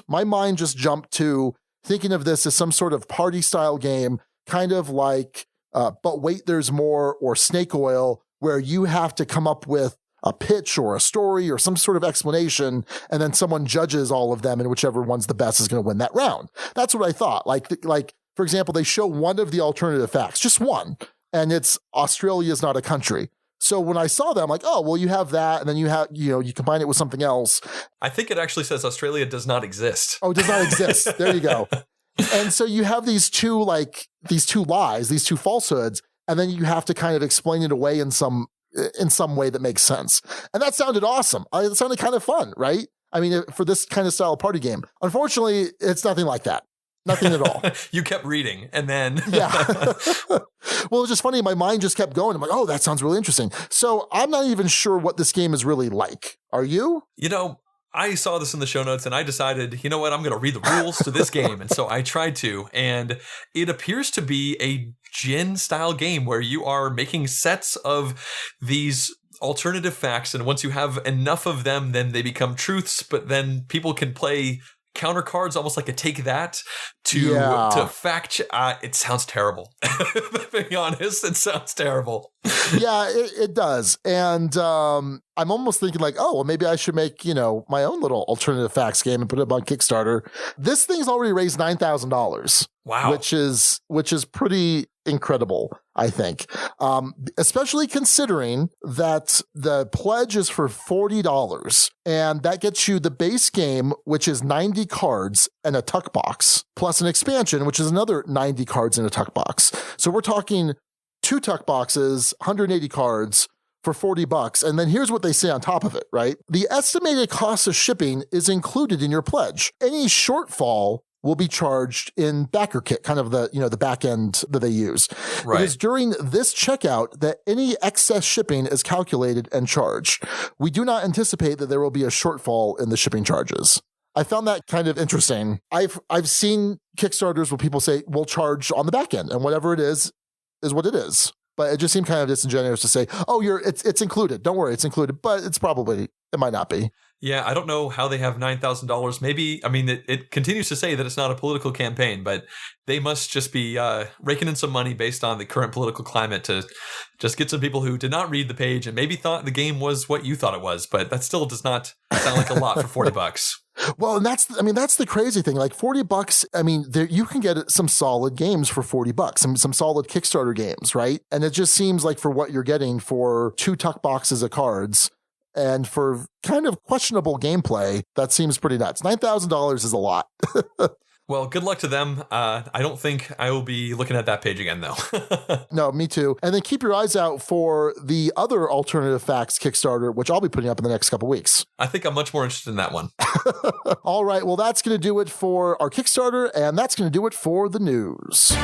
my mind just jumped to thinking of this as some sort of party style game, kind of like But Wait, There's More or Snake Oil, where you have to come up with a pitch or a story or some sort of explanation, and then someone judges all of them, and whichever one's the best is going to win that round. That's what I thought. Like, for example, they show one of the alternative facts, just one, and it's Australia is not a country. So when I saw that, I'm like, oh, well, you have that, and then you combine it with something else. I think it actually says Australia does not exist. Oh, it does not exist. There you go. And so you have these two lies, these two falsehoods, and then you have to kind of explain it away in some way that makes sense. And that sounded awesome. It sounded kind of fun, right? I mean, for this kind of style of party game. Unfortunately, it's nothing like that. Nothing at all. You kept reading, and then... Yeah. Well, it was just funny. My mind just kept going. I'm like, oh, that sounds really interesting. So I'm not even sure what this game is really like. Are you? I saw this in the show notes, and I decided, you know what, I'm going to read the rules to this game. And so I tried to, and it appears to be a gin-style game where you are making sets of these alternative facts, and once you have enough of them, then they become truths, but then people can play counter cards, almost like a take that to fact. It sounds terrible. Being honest, it sounds terrible. Yeah, it does. And I'm almost thinking like, oh, well, maybe I should make, my own little alternative facts game and put it up on Kickstarter. This thing's already raised $9,000. Wow. Which is pretty incredible, I think. Especially considering that the pledge is for $40, and that gets you the base game, which is 90 cards and a tuck box, plus an expansion, which is another 90 cards and a tuck box. So we're talking 2 tuck boxes, 180 cards for $40. And then here's what they say on top of it, right? The estimated cost of shipping is included in your pledge. Any shortfall will be charged in backer kit, kind of the back end that they use. Right. It is during this checkout that any excess shipping is calculated and charged. We do not anticipate that there will be a shortfall in the shipping charges. I found that kind of interesting. I've seen Kickstarters where people say, we'll charge on the back end, and whatever it is what it is. But it just seemed kind of disingenuous to say, oh, it's included. Don't worry, it's included. But it might not be. Yeah, I don't know how they have $9,000. Maybe, it continues to say that it's not a political campaign, but they must just be raking in some money based on the current political climate to just get some people who did not read the page and maybe thought the game was what you thought it was. But that still does not sound like a lot for $40. Well, and that's the crazy thing. Like $40, you can get some solid games for $40, some solid Kickstarter games, right? And it just seems like for what you're getting for 2 tuck boxes of cards, and for kind of questionable gameplay, that seems pretty nuts. $9,000 is a lot. Well, good luck to them. I don't think I will be looking at that page again, though. No, me too. And then keep your eyes out for the other alternative facts Kickstarter, which I'll be putting up in the next couple weeks. I think I'm much more interested in that one. All right. Well, that's going to do it for our Kickstarter, and that's going to do it for the news.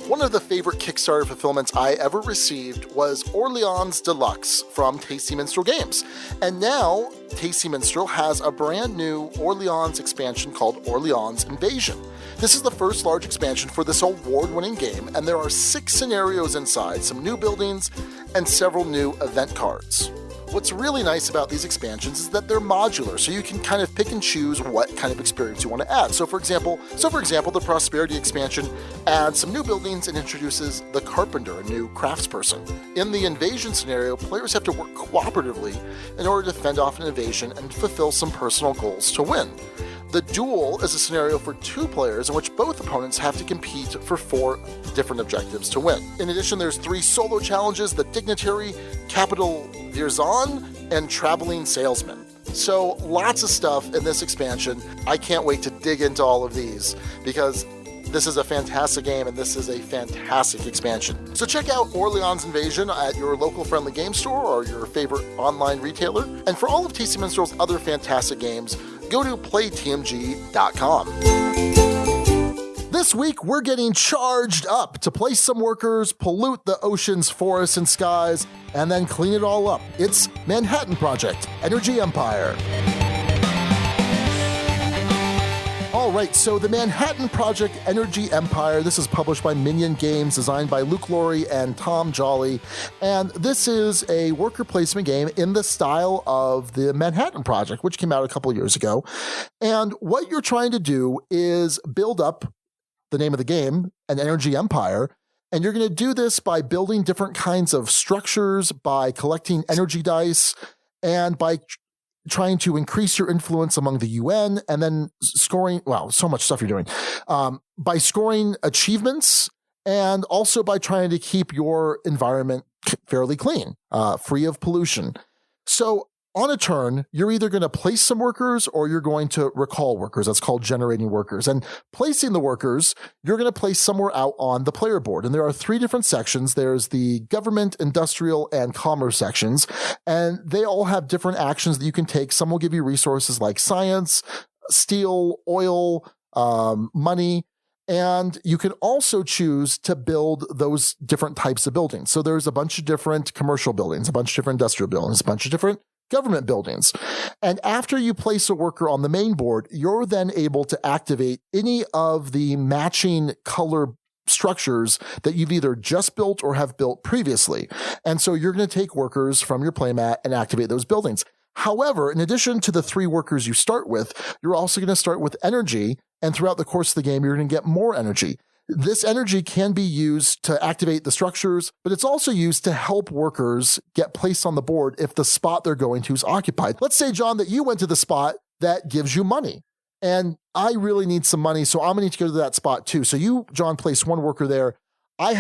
One of the favorite Kickstarter fulfillments I ever received was Orleans Deluxe from Ta-Seti Minstrel Games. And now, Ta-Seti Minstrel has a brand new Orleans expansion called Orleans Invasion. This is the first large expansion for this award-winning game, and there are 6 scenarios inside, some new buildings, and several new event cards. What's really nice about these expansions is that they're modular, so you can kind of pick and choose what kind of experience you want to add. So for example, the Prosperity expansion adds some new buildings and introduces the Carpenter, a new craftsperson. In the Invasion scenario, players have to work cooperatively in order to fend off an invasion and fulfill some personal goals to win. The Duel is a scenario for 2 players in which both opponents have to compete for 4 different objectives to win. In addition, there's 3 solo challenges: the Dignitary, Capital Vierzon, and Traveling Salesman. So lots of stuff in this expansion. I can't wait to dig into all of these because this is a fantastic game and this is a fantastic expansion. So check out Orleans Invasion at your local friendly game store or your favorite online retailer. And for all of Ta-Seti Minstrel's other fantastic games, go to playtmg.com. This week, we're getting charged up to place some workers, pollute the oceans, forests, and skies, and then clean it all up. It's Manhattan Project, Energy Empire. All All right, so the Manhattan Project Energy Empire. This is published by Minion Games, designed by Luke Laurie and Tom Jolly. And this is a worker placement game in the style of the Manhattan Project, which came out a couple years ago. And what you're trying to do is build up, the name of the game, an energy empire. And you're going to do this by building different kinds of structures, by collecting energy dice, and by trying to increase your influence among the UN, and then scoring, wow, so much stuff you're doing, by scoring achievements, and also by trying to keep your environment fairly clean, free of pollution. So on a turn, you're either going to place some workers or you're going to recall workers. That's called generating workers. And placing the workers, you're going to place somewhere out on the player board. And there are 3 different sections. There's the government, industrial, and commerce sections. And they all have different actions that you can take. Some will give you resources like science, steel, oil, money. And you can also choose to build those different types of buildings. So there's a bunch of different commercial buildings, a bunch of different industrial buildings, a bunch of different government buildings. And after you place a worker on the main board, you're then able to activate any of the matching color structures that you've either just built or have built previously. And so you're going to take workers from your playmat and activate those buildings. However, in addition to the 3 workers you start with, you're also going to start with energy. And throughout the course of the game, you're going to get more energy. This energy can be used to activate the structures, but it's also used to help workers get placed on the board if the spot they're going to is occupied. Let's say, John, that you went to the spot that gives you money, and I really need some money, so I'm going to need to go to that spot too. So you, John, place 1 worker there. I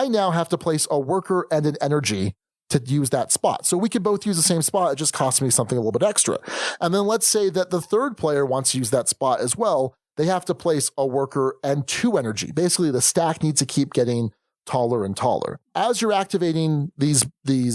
now have to place a worker and an energy to use that spot. So we could both use the same spot. It just costs me something a little bit extra. And then let's say that the 3rd player wants to use that spot as well. They have to place a worker and 2 energy. Basically, the stack needs to keep getting taller and taller. As you're activating these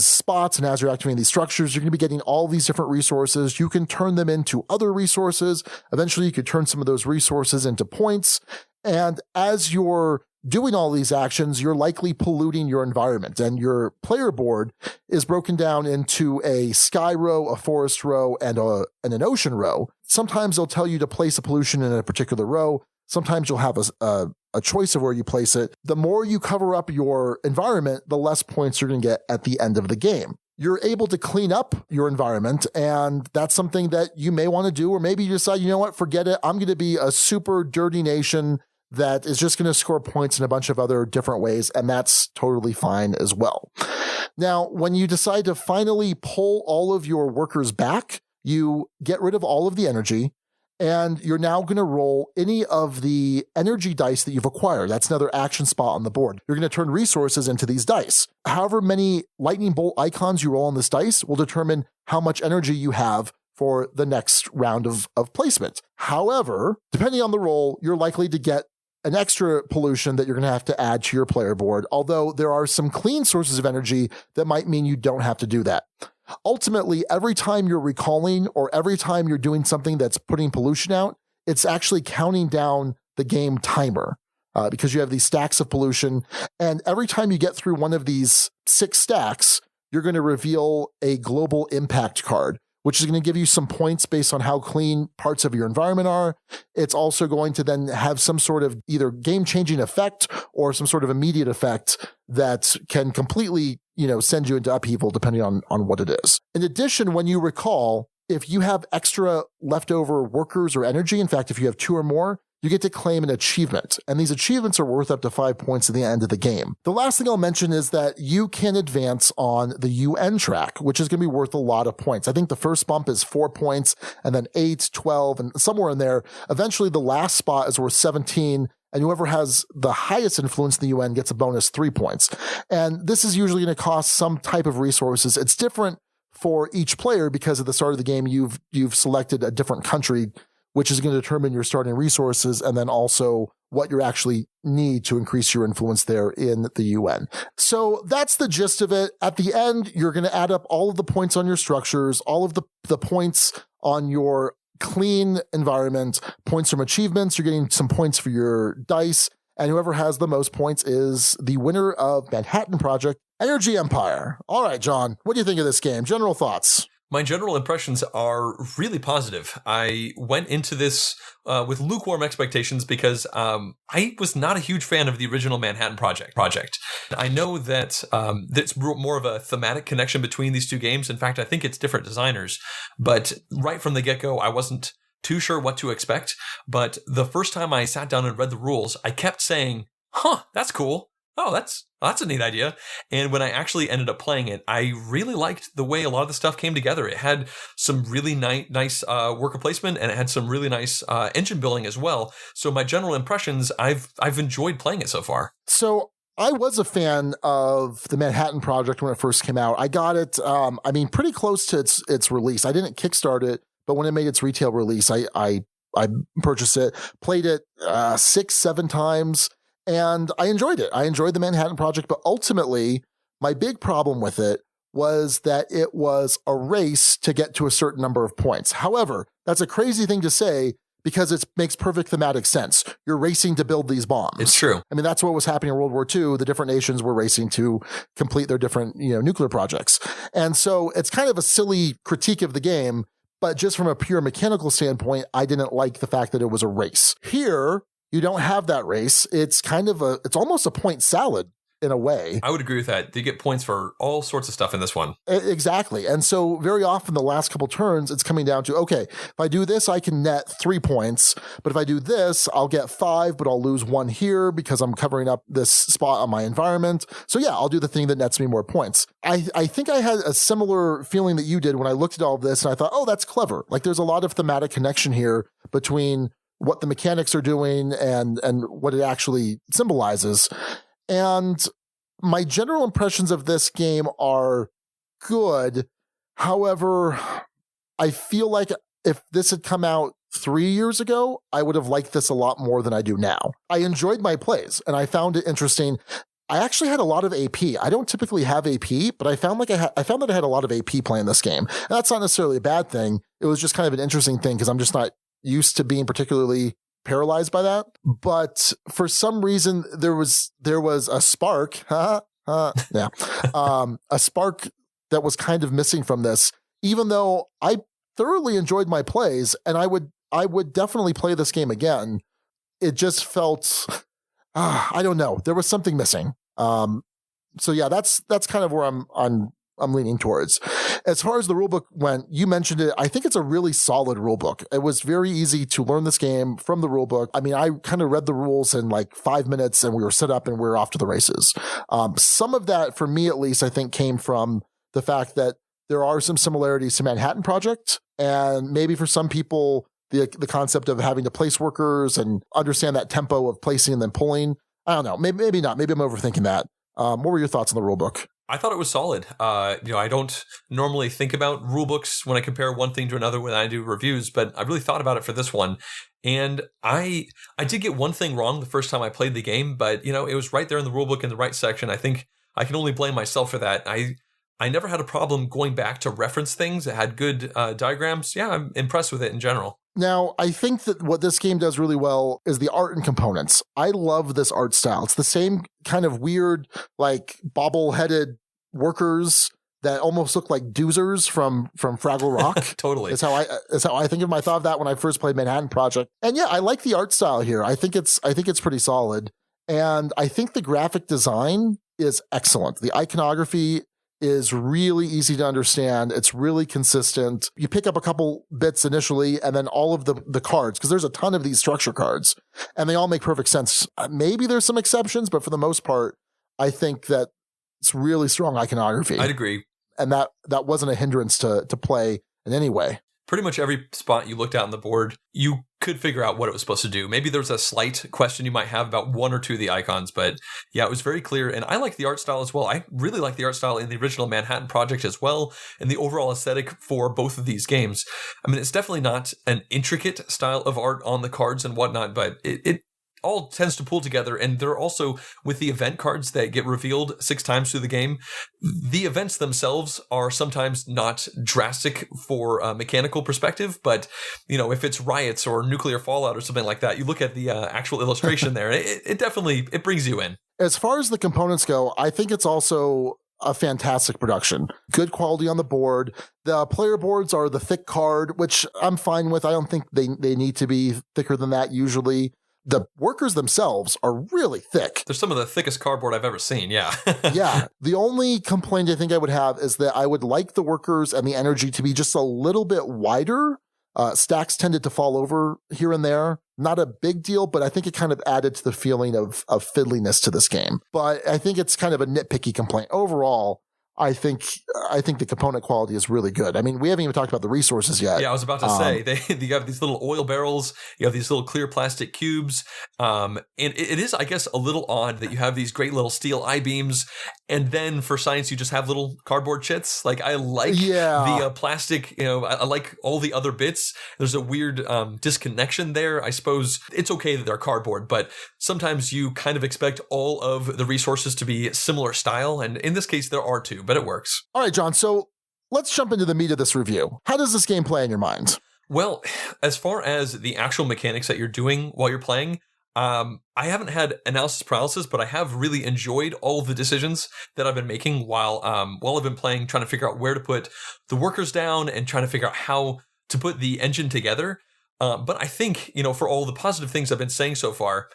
spots and as you're activating these structures, you're going to be getting all these different resources. You can turn them into other resources. Eventually, you could turn some of those resources into points. And as you're doing all these actions, you're likely polluting your environment. And your player board is broken down into a sky row, a forest row, and an ocean row. Sometimes they'll tell you to place a pollution in a particular row. Sometimes you'll have a choice of where you place it. The more you cover up your environment, the less points you're going to get at the end of the game. You're able to clean up your environment, and that's something that you may want to do, or maybe you decide, you know what, forget it. I'm going to be a super dirty nation that is just going to score points in a bunch of other different ways, and that's totally fine as well. Now, when you decide to finally pull all of your workers back, you get rid of all of the energy, and you're now going to roll any of the energy dice that you've acquired. That's another action spot on the board. You're going to turn resources into these dice. However many lightning bolt icons you roll on this dice will determine how much energy you have for the next round of placement. However, depending on the roll, you're likely to get an extra pollution that you're going to have to add to your player board, although there are some clean sources of energy that might mean you don't have to do that. Ultimately, every time you're recalling or every time you're doing something that's putting pollution out, it's actually counting down the game timer because you have these stacks of pollution. And every time you get through one of these 6 stacks, you're going to reveal a global impact card, which is going to give you some points based on how clean parts of your environment are. It's also going to then have some sort of either game-changing effect or some sort of immediate effect that can completely, send you into upheaval depending on what it is. In addition, when you recall, if you have extra leftover workers or energy, in fact, if you have 2 or more, you get to claim an achievement. And these achievements are worth up to 5 points at the end of the game. The last thing I'll mention is that you can advance on the UN track, which is going to be worth a lot of points. I think the first bump is 4 points, and then 8, 12, and somewhere in there. Eventually, the last spot is worth 17, and whoever has the highest influence in the UN gets a bonus 3 points. And this is usually going to cost some type of resources. It's different for each player because at the start of the game, you've selected a different country, which is going to determine your starting resources and then also what you actually need to increase your influence there in the UN. So that's the gist of it. At the end, you're going to add up all of the points on your structures, all of the points on your clean environment, points from achievements. You're getting some points for your dice, and whoever has the most points is the winner of Manhattan Project Energy Empire. All right, John, what do you think of this game? General thoughts? My general impressions are really positive. I went into this with lukewarm expectations because I was not a huge fan of the original Manhattan Project. I know that it's more of a thematic connection between these two games. In fact, I think it's different designers. But right from the get-go, I wasn't too sure what to expect. But the first time I sat down and read the rules, I kept saying, that's cool. Oh, that's a neat idea. And when I actually ended up playing it, I really liked the way a lot of the stuff came together. It had some really nice worker placement, and it had some really nice engine building as well. So my general impressions, I've enjoyed playing it so far. So I was a fan of the Manhattan Project when it first came out. I got it, pretty close to its release. I didn't kickstart it, but when it made its retail release, I purchased it, played it 6-7 times. And I enjoyed it. I enjoyed the Manhattan Project, but ultimately, my big problem with it was that it was a race to get to a certain number of points. However, that's a crazy thing to say because it makes perfect thematic sense. You're racing to build these bombs. It's true. I mean, that's what was happening in World War II. The different nations were racing to complete their different, nuclear projects. And so it's kind of a silly critique of the game, but just from a pure mechanical standpoint, I didn't like the fact that it was a race. Here, you don't have that race. It's it's almost a point salad in a way. I would agree with that. You get points for all sorts of stuff in this one. Exactly. And so very often the last couple turns, it's coming down to, okay, if I do this, I can net 3 points. But if I do this, I'll get 5, but I'll lose 1 here because I'm covering up this spot on my environment. So yeah, I'll do the thing that nets me more points. I think I had a similar feeling that you did when I looked at all of this and I thought, oh, that's clever. Like there's a lot of thematic connection here between what the mechanics are doing and what it actually symbolizes. And my general impressions of this game are good. However, I feel like if this had come out 3 years ago, I would have liked this a lot more than I do now. I enjoyed my plays and I found it interesting. I actually had a lot of AP. I don't typically have AP, but I found that I had a lot of AP playing this game. And that's not necessarily a bad thing. It was just kind of an interesting thing because I'm just not used to being particularly paralyzed by that. But for some reason, there was a spark, a spark that was kind of missing from this, even though I thoroughly enjoyed my plays and I would definitely play this game again. It just felt, I don't know, there was something missing. So yeah, that's kind of where I'm leaning towards. As far as the rulebook went, you mentioned it. I think it's a really solid rulebook. It was very easy to learn this game from the rulebook. I mean, I kind of read the rules in like 5 minutes and we were set up and we were off to the races. Some of that, for me at least, I think came from the fact that there are some similarities to Manhattan Project. And maybe for some people, the concept of having to place workers and understand that tempo of placing and then pulling. I don't know. Maybe not. Maybe I'm overthinking that. What were your thoughts on the rulebook? I thought it was solid. I don't normally think about rule books when I compare one thing to another when I do reviews, but I really thought about it for this one. And I did get one thing wrong the first time I played the game, but it was right there in the rule book in the right section. I think I can only blame myself for that. I never had a problem going back to reference things. It had good diagrams. Yeah, I'm impressed with it in general. Now, I think that what this game does really well is the art and components. I love this art style. It's the same kind of weird, like bobble-headed workers that almost look like doozers from Fraggle Rock. Totally. Is how I think of I thought of that when I first played Manhattan Project. And yeah, I like the art style here. I think it's pretty solid. And I think the graphic design is excellent. The iconography is really easy to understand. It's really consistent. You pick up a couple bits initially and then all of the cards, because there's a ton of these structure cards and they all make perfect sense. Maybe there's some exceptions, but for the most part, I think that it's really strong iconography. I'd agree. And that wasn't a hindrance to play in any way. Pretty much every spot you looked at on the board, you could figure out what it was supposed to do. Maybe there was a slight question you might have about one or two of the icons, but yeah, it was very clear. And I like the art style as well. I really like the art style in the original Manhattan Project as well, and the overall aesthetic for both of these games. I mean, it's definitely not an intricate style of art on the cards and whatnot, but it all tends to pull together. And they're also, with the event cards that get revealed 6 times through the game, the events themselves are sometimes not drastic for a mechanical perspective, but if it's riots or nuclear fallout or something like that, you look at the actual illustration there, it definitely brings you in. As far as the components go, I think it's also a fantastic production. Good quality on the board. The player boards are the thick card, which I'm fine with. I don't think they need to be thicker than that usually. The workers themselves are really thick. They're some of the thickest cardboard I've ever seen, yeah. Yeah. The only complaint I think I would have is that I would like the workers and the energy to be just a little bit wider. Stacks tended to fall over here and there. Not a big deal, but I think it kind of added to the feeling of fiddliness to this game. But I think it's kind of a nitpicky complaint. Overall, I think the component quality is really good. I mean, we haven't even talked about the resources yet. Yeah, I was about to say, you have these little oil barrels, you have these little clear plastic cubes, and it is, I guess, a little odd that you have these great little steel I-beams, and then for science, you just have little cardboard chits. Like, I like the plastic, I like all the other bits. There's a weird disconnection there. I suppose it's okay that they're cardboard, but sometimes you kind of expect all of the resources to be similar style, and in this case, there are two. But it works. All right, John. So let's jump into the meat of this review. How does this game play in your mind? Well, as far as the actual mechanics that you're doing while you're playing, I haven't had analysis paralysis, but I have really enjoyed all the decisions that I've been making while I've been playing, trying to figure out where to put the workers down and trying to figure out how to put the engine together. But I think, for all the positive things I've been saying so far,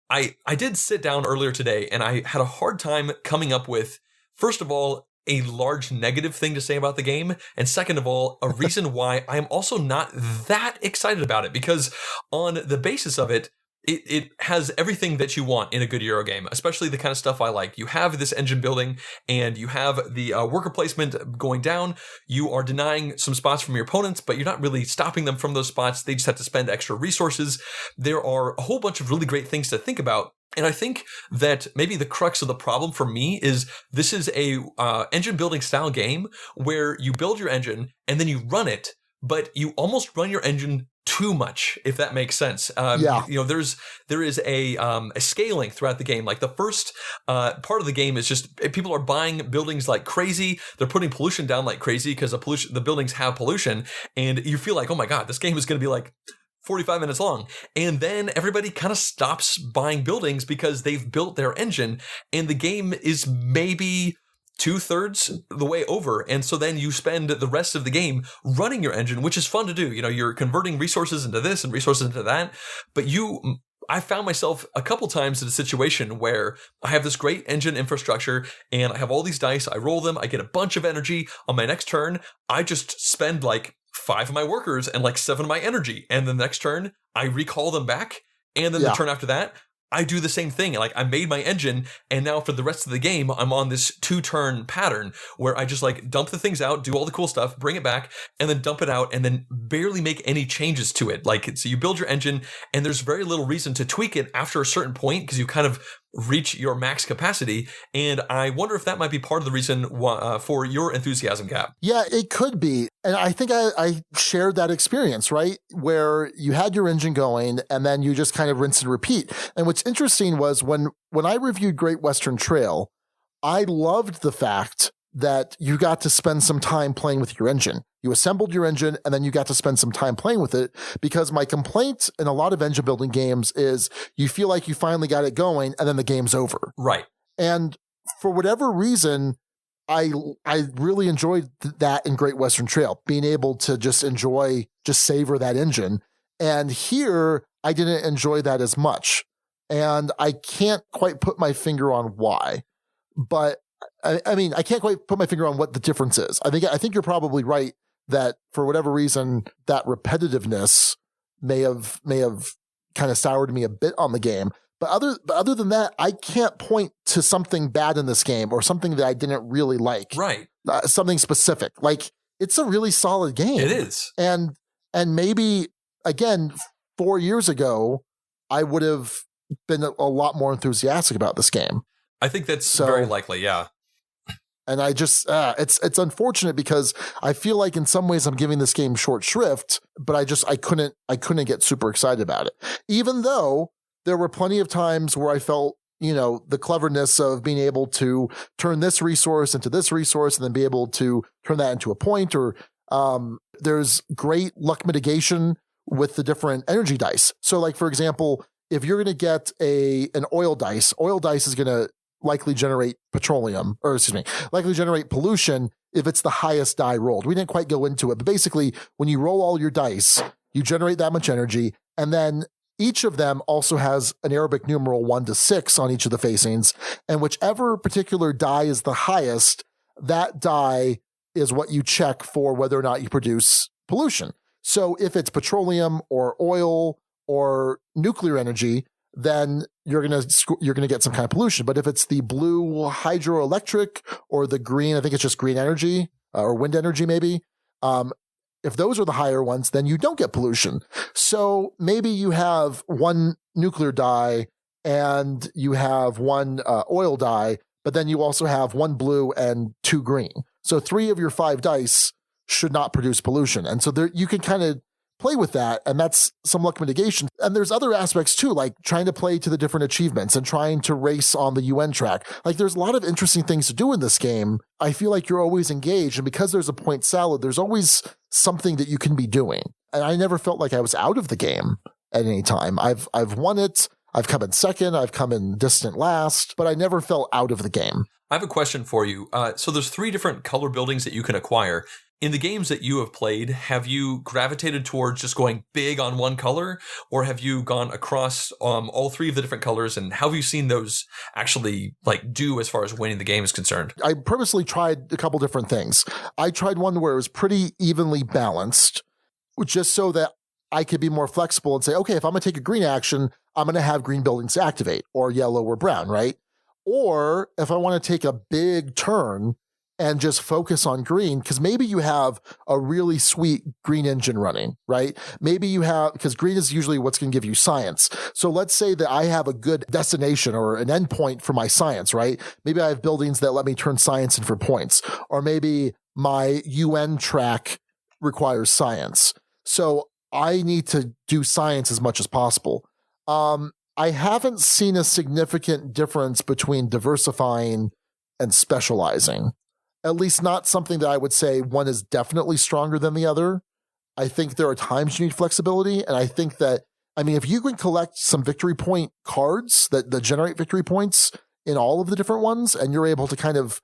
I did sit down earlier today and I had a hard time coming up with, first of all, a large negative thing to say about the game, and second of all, a reason why I'm also not that excited about it, because on the basis of it, it has everything that you want in a good Euro game, especially the kind of stuff I like. You have this engine building, and you have the worker placement going down. You are denying some spots from your opponents, but you're not really stopping them from those spots. They just have to spend extra resources. There are a whole bunch of really great things to think about. And I think that maybe the crux of the problem for me is this is a engine building style game where you build your engine and then you run it, but you almost run your engine too much, if that makes sense. There is a scaling throughout the game. Like the first part of the game is just people are buying buildings like crazy. They're putting pollution down like crazy because the buildings have pollution, and you feel like, oh my God, this game is going to be like 45 minutes long. And then everybody kind of stops buying buildings because they've built their engine, and the game is maybe 2/3 the way over. And so then you spend the rest of the game running your engine, which is fun to do. You're converting resources into this and resources into that. But I found myself a couple times in a situation where I have this great engine infrastructure and I have all these dice. I roll them. I get a bunch of energy. On my next turn, I just spend like 5 of my workers and like 7 of my energy. And the next turn, I recall them back. And then the turn after that, I do the same thing. Like I made my engine, and now for the rest of the game, I'm on this 2-turn pattern where I just like dump the things out, do all the cool stuff, bring it back, and then dump it out, and then barely make any changes to it. Like, so you build your engine, and there's very little reason to tweak it after a certain point because you kind of reach your max capacity. And I wonder if that might be part of the reason for your enthusiasm gap. Yeah, it could be. And I think I shared that experience, right? Where you had your engine going and then you just kind of rinse and repeat. And what's interesting was when I reviewed Great Western Trail, I loved the fact that you got to spend some time playing with your engine. You assembled your engine and then you got to spend some time playing with it, because my complaint in a lot of engine building games is you feel like you finally got it going and then the game's over. Right. And for whatever reason, I really enjoyed that in Great Western Trail, being able to just savor that engine. And here, I didn't enjoy that as much. And I can't quite put my finger on why. But I mean, I can't quite put my finger on what the difference is. I think you're probably right that for whatever reason, that repetitiveness may have kind of soured me a bit on the game. But other than that, I can't point to something bad in this game or something that I didn't really like. Right. Something specific. Like, it's a really solid game. It is. And maybe, again, 4 years ago, I would have been a lot more enthusiastic about this game. I think that's very likely, yeah. And I just, it's unfortunate because I feel like in some ways I'm giving this game short shrift, but I couldn't get super excited about it. Even though there were plenty of times where I felt, the cleverness of being able to turn this resource into this resource and then be able to turn that into a point, or there's great luck mitigation with the different energy dice. So like, for example, if you're going to get an oil dice is going to likely generate likely generate pollution if it's the highest die rolled. We didn't quite go into it, but basically when you roll all your dice, you generate that much energy, and then each of them also has an Arabic numeral 1 to 6 on each of the facings, and whichever particular die is the highest, that die is what you check for whether or not you produce pollution. So if it's petroleum or oil or nuclear energy, then you're gonna get some kind of pollution. But if it's the blue hydroelectric or the green, I think it's just green energy or wind energy maybe, if those are the higher ones, then you don't get pollution. So maybe you have one nuclear die and you have one oil die, but then you also have one blue and 2 green. So 3 of your 5 dice should not produce pollution. And so there, you can kind of play with that, and that's some luck mitigation. And there's other aspects too, like trying to play to the different achievements and trying to race on the UN track. Like there's a lot of interesting things to do in this game. I feel like you're always engaged, and because there's a point salad, there's always something that you can be doing. And I never felt like I was out of the game at any time. I've won it. I've come in second. I've come in distant last, but I never felt out of the game. I have a question for you. So there's 3 different color buildings that you can acquire. In the games that you have played, have you gravitated towards just going big on one color, or have you gone across all 3 of the different colors, and how have you seen those actually do as far as winning the game is concerned? I purposely tried a couple different things. I tried one where it was pretty evenly balanced, just so that I could be more flexible and say, okay, if I'm going to take a green action, I'm going to have green buildings activate, or yellow or brown, right? Or if I want to take a big turn and just focus on green, because maybe you have a really sweet green engine running, right? Maybe you have, because green is usually what's going to give you science. So let's say that I have a good destination or an endpoint for my science, right? Maybe I have buildings that let me turn science in for points, or maybe my UN track requires science. So I need to do science as much as possible. I haven't seen a significant difference between diversifying and specializing. At least not something that I would say one is definitely stronger than the other. I think there are times you need flexibility. And I think that, if you can collect some victory point cards that generate victory points in all of the different ones, and you're able to kind of,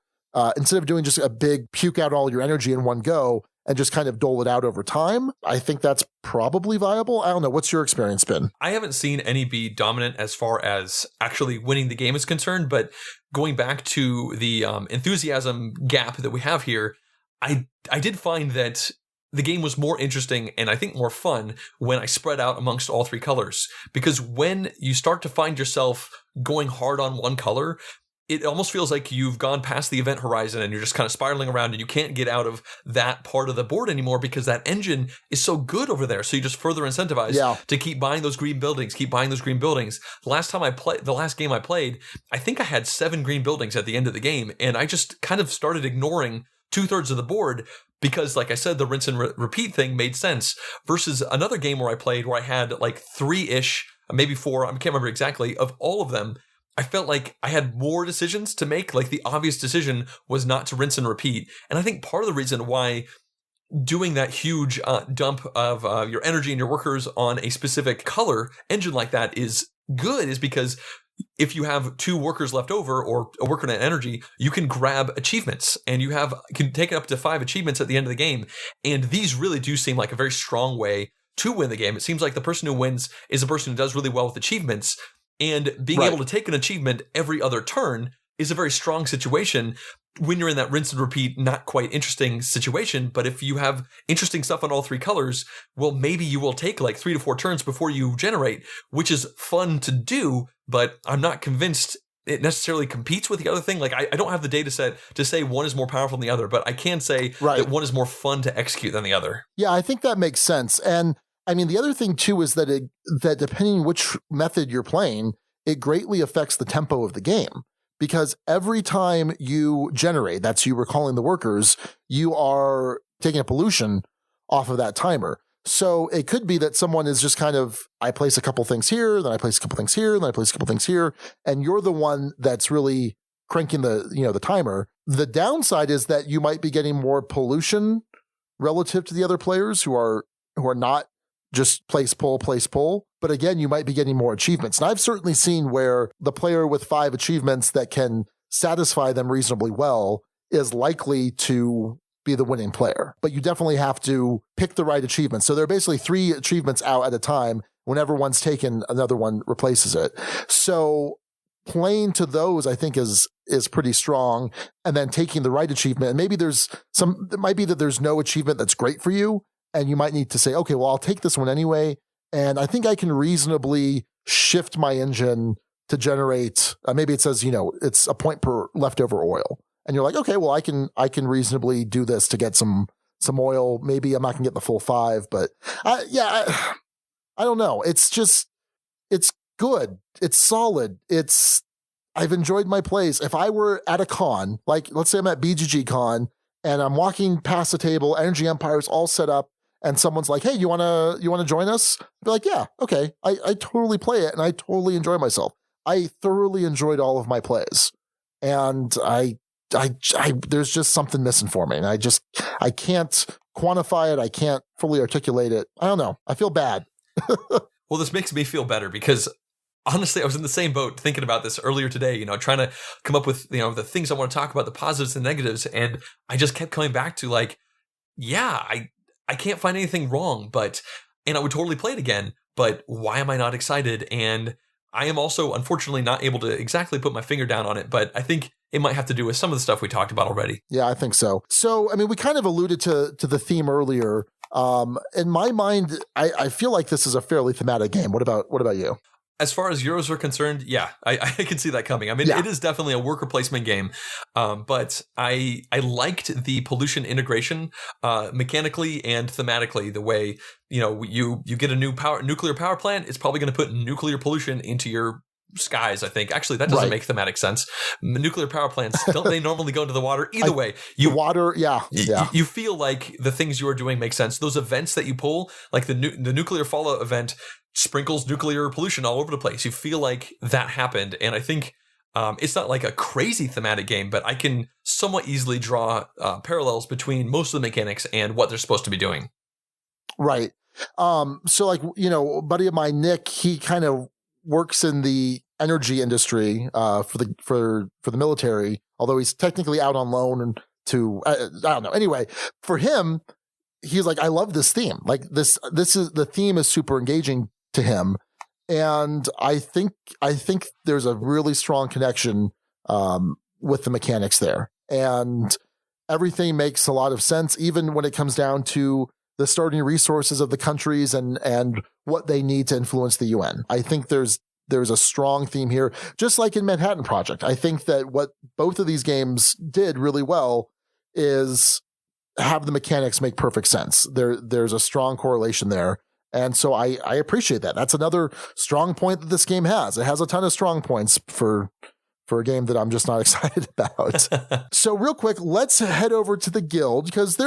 instead of doing just a big puke out all your energy in one go and just kind of dole it out over time, I think that's probably viable. I don't know. What's your experience been? I haven't seen any be dominant as far as actually winning the game is concerned, but going back to the enthusiasm gap that we have here, I did find that the game was more interesting and I think more fun when I spread out amongst all 3 colors. Because when you start to find yourself going hard on one color, it almost feels like you've gone past the event horizon and you're just kind of spiraling around and you can't get out of that part of the board anymore because that engine is so good over there. So you just further incentivize to keep buying those green buildings, The last game I played, I think I had 7 green buildings at the end of the game, and I just kind of started ignoring 2/3 of the board because, like I said, the rinse and repeat thing made sense versus another game where I played where I had 3-ish, maybe 4, I can't remember exactly, of all of them. I felt like I had more decisions to make. The obvious decision was not to rinse and repeat. And I think part of the reason why doing that huge dump of your energy and your workers on a specific color engine like that is good is because if you have 2 workers left over or a worker and energy, you can grab achievements and you can take up to 5 achievements at the end of the game. And these really do seem like a very strong way to win the game. It seems like the person who wins is the person who does really well with achievements. And being able to take an achievement every other turn is a very strong situation when you're in that rinse and repeat, not quite interesting situation. But if you have interesting stuff on all 3 colors, well, maybe you will take 3 to 4 turns before you generate, which is fun to do, but I'm not convinced it necessarily competes with the other thing. I don't have the data set to say one is more powerful than the other, but I can say that one is more fun to execute than the other. Yeah, I think that makes sense. And the other thing too is that that depending which method you're playing, it greatly affects the tempo of the game. Because every time you generate, that's you recalling the workers, you are taking a pollution off of that timer. So it could be that someone is just kind of, I place a couple things here, then I place a couple things here, then I place a couple things here, and you're the one that's really cranking the timer. The downside is that you might be getting more pollution relative to the other players who are not just place, pull. but again, you might be getting more achievements. And I've certainly seen where the player with 5 achievements that can satisfy them reasonably well is likely to be the winning player. But you definitely have to pick the right achievement. So there are basically 3 achievements out at a time. Whenever one's taken, another one replaces it. So playing to those, I think, is pretty strong. And then taking the right achievement. And maybe it might be that there's no achievement that's great for you. And you might need to say, okay, well, I'll take this one anyway. And I think I can reasonably shift my engine to generate, maybe it says, it's a point per leftover oil. And you're like, okay, well, I can reasonably do this to get some oil. Maybe I'm not going to get the full 5, but I don't know. It's good. It's solid. I've enjoyed my plays. If I were at a con, like let's say I'm at BGG Con and I'm walking past the table, Energy Empire's all set up, and someone's like, hey, you wanna join us? I'd be like, yeah, okay. I totally play it and I totally enjoy myself. I thoroughly enjoyed all of my plays. And I there's just something missing for me. And I can't quantify it. I can't fully articulate it. I don't know. I feel bad. Well, this makes me feel better because honestly, I was in the same boat thinking about this earlier today, trying to come up with, the things I want to talk about, the positives and negatives. And I just kept coming back to like, yeah, I can't find anything wrong, and I would totally play it again, but why am I not excited? And I am also, unfortunately, not able to exactly put my finger down on it, but I think it might have to do with some of the stuff we talked about already. Yeah, I think so. So, we kind of alluded to the theme earlier. In my mind, I feel like this is a fairly thematic game. What about you? As far as Euros are concerned, yeah, I can see that coming. It is definitely a worker placement game, but I liked the pollution integration mechanically and thematically. The way you get a nuclear power plant, it's probably going to put nuclear pollution into your skies, I think. Actually, that doesn't make thematic sense. Nuclear power plants, don't they normally go into the water? Either way, you feel like the things you are doing make sense. Those events that you pull, like the nuclear fallout event, sprinkles nuclear pollution all over the place. You feel like that happened. And I think it's not like a crazy thematic game, but I can somewhat easily draw parallels between most of the mechanics and what they're supposed to be doing. Right. So like, a buddy of mine, Nick, he kind of works in the energy industry for the military, although he's technically out on loan and I don't know. Anyway, for him, he's like, I love this theme. Like this is the theme is super engaging to him. And I think there's a really strong connection with the mechanics there. And everything makes a lot of sense, even when it comes down to the starting resources of the countries and what they need to influence the UN. I think there's a strong theme here, just like in Manhattan Project. I think that what both of these games did really well is have the mechanics make perfect sense. There's a strong correlation there. And so I appreciate that. That's another strong point that this game has. It has a ton of strong points for a game that I'm just not excited about. So real quick, let's head over to the guild because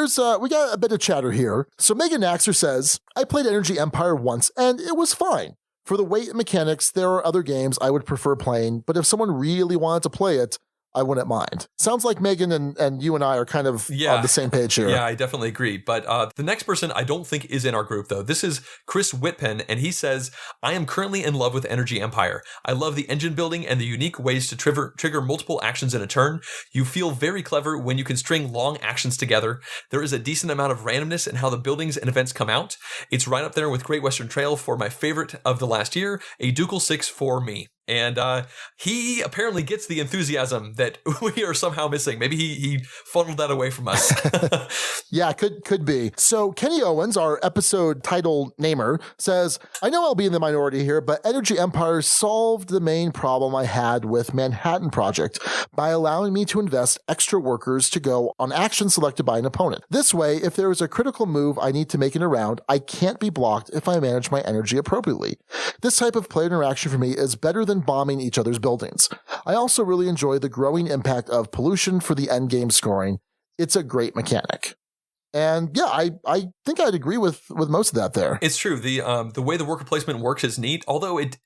we got a bit of chatter here. So Megan Naxer says, I played Energy Empire once and it was fine. For the weight and mechanics, there are other games I would prefer playing, but if someone really wanted to play it, I wouldn't mind. Sounds like Megan and you and I are kind of on the same page here. Yeah, I definitely agree. But the next person I don't think is in our group, though. This is Chris Whitpen, and he says, I am currently in love with Energy Empire. I love the engine building and the unique ways to trigger multiple actions in a turn. You feel very clever when you can string long actions together. There is a decent amount of randomness in how the buildings and events come out. It's right up there with Great Western Trail for my favorite of the last year, a Ducal 6 for me. And he apparently gets the enthusiasm that we are somehow missing. Maybe he funneled that away from us. Yeah, could be. So Kenny Owens, our episode title namer, says, I know I'll be in the minority here, but Energy Empire solved the main problem I had with Manhattan Project by allowing me to invest extra workers to go on action selected by an opponent. This way, if there is a critical move I need to make in a round, I can't be blocked if I manage my energy appropriately. This type of player interaction for me is better than bombing each other's buildings. I also really enjoy the growing impact of pollution for the endgame scoring. It's a great mechanic. And yeah, I think I'd agree with most of that there. It's true. The way the worker placement works is neat, although it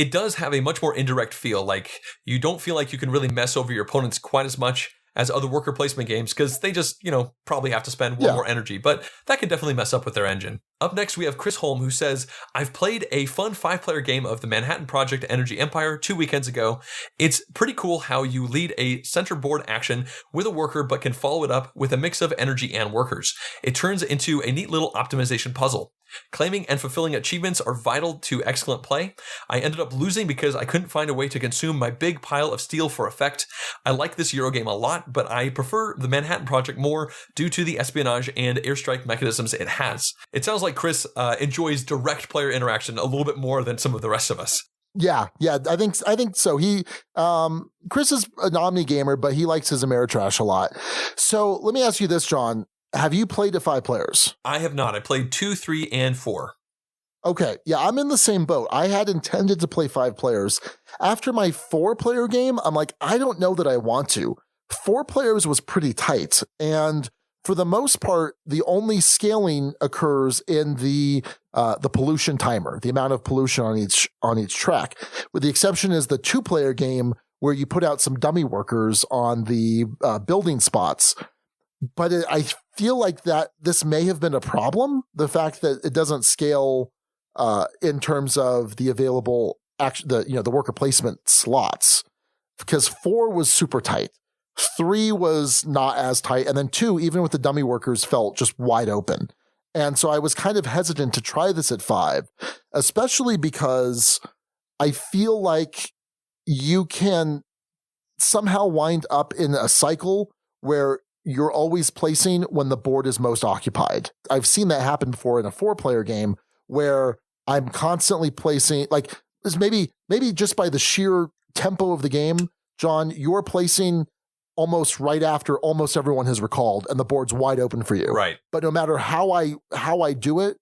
does have a much more indirect feel. Like you don't feel like you can really mess over your opponents quite as much as other worker placement games because they just, probably have to spend one more energy, but that can definitely mess up with their engine. Up next, we have Chris Holm, who says, I've played a fun 5-player game of the Manhattan Project Energy Empire 2 weekends ago. It's pretty cool how you lead a center board action with a worker, but can follow it up with a mix of energy and workers. It turns into a neat little optimization puzzle. Claiming and fulfilling achievements are vital to excellent play. I ended up losing because I couldn't find a way to consume my big pile of steel for effect. I like this Eurogame a lot, but I prefer the Manhattan Project more due to the espionage and airstrike mechanisms it has. It sounds like Chris enjoys direct player interaction a little bit more than some of the rest of us. Yeah, I think so. Chris is an Omni gamer, but he likes his Ameritrash a lot. So let me ask you this, Jon. Have you played to 5 players? I have not. I played 2, 3, and 4. Okay. Yeah, I'm in the same boat. I had intended to play 5 players. After my 4-player game, I'm like, I don't know that I want to. 4 players was pretty tight. And for the most part, the only scaling occurs in the pollution timer, the amount of pollution on each track. With the exception is the 2-player game where you put out some dummy workers on the building spots. But I feel like that this may have been a problem. The fact that it doesn't scale in terms of the available the worker placement slots, because 4 was super tight, 3 was not as tight, and then 2, even with the dummy workers, felt just wide open. And so I was kind of hesitant to try this at 5, especially because I feel like you can somehow wind up in a cycle where you're always placing when the board is most occupied. I've seen that happen before in a 4-player game where I'm constantly placing, like maybe just by the sheer tempo of the game, Jon, you're placing almost right after almost everyone has recalled and the board's wide open for you. Right. But no matter how I do it,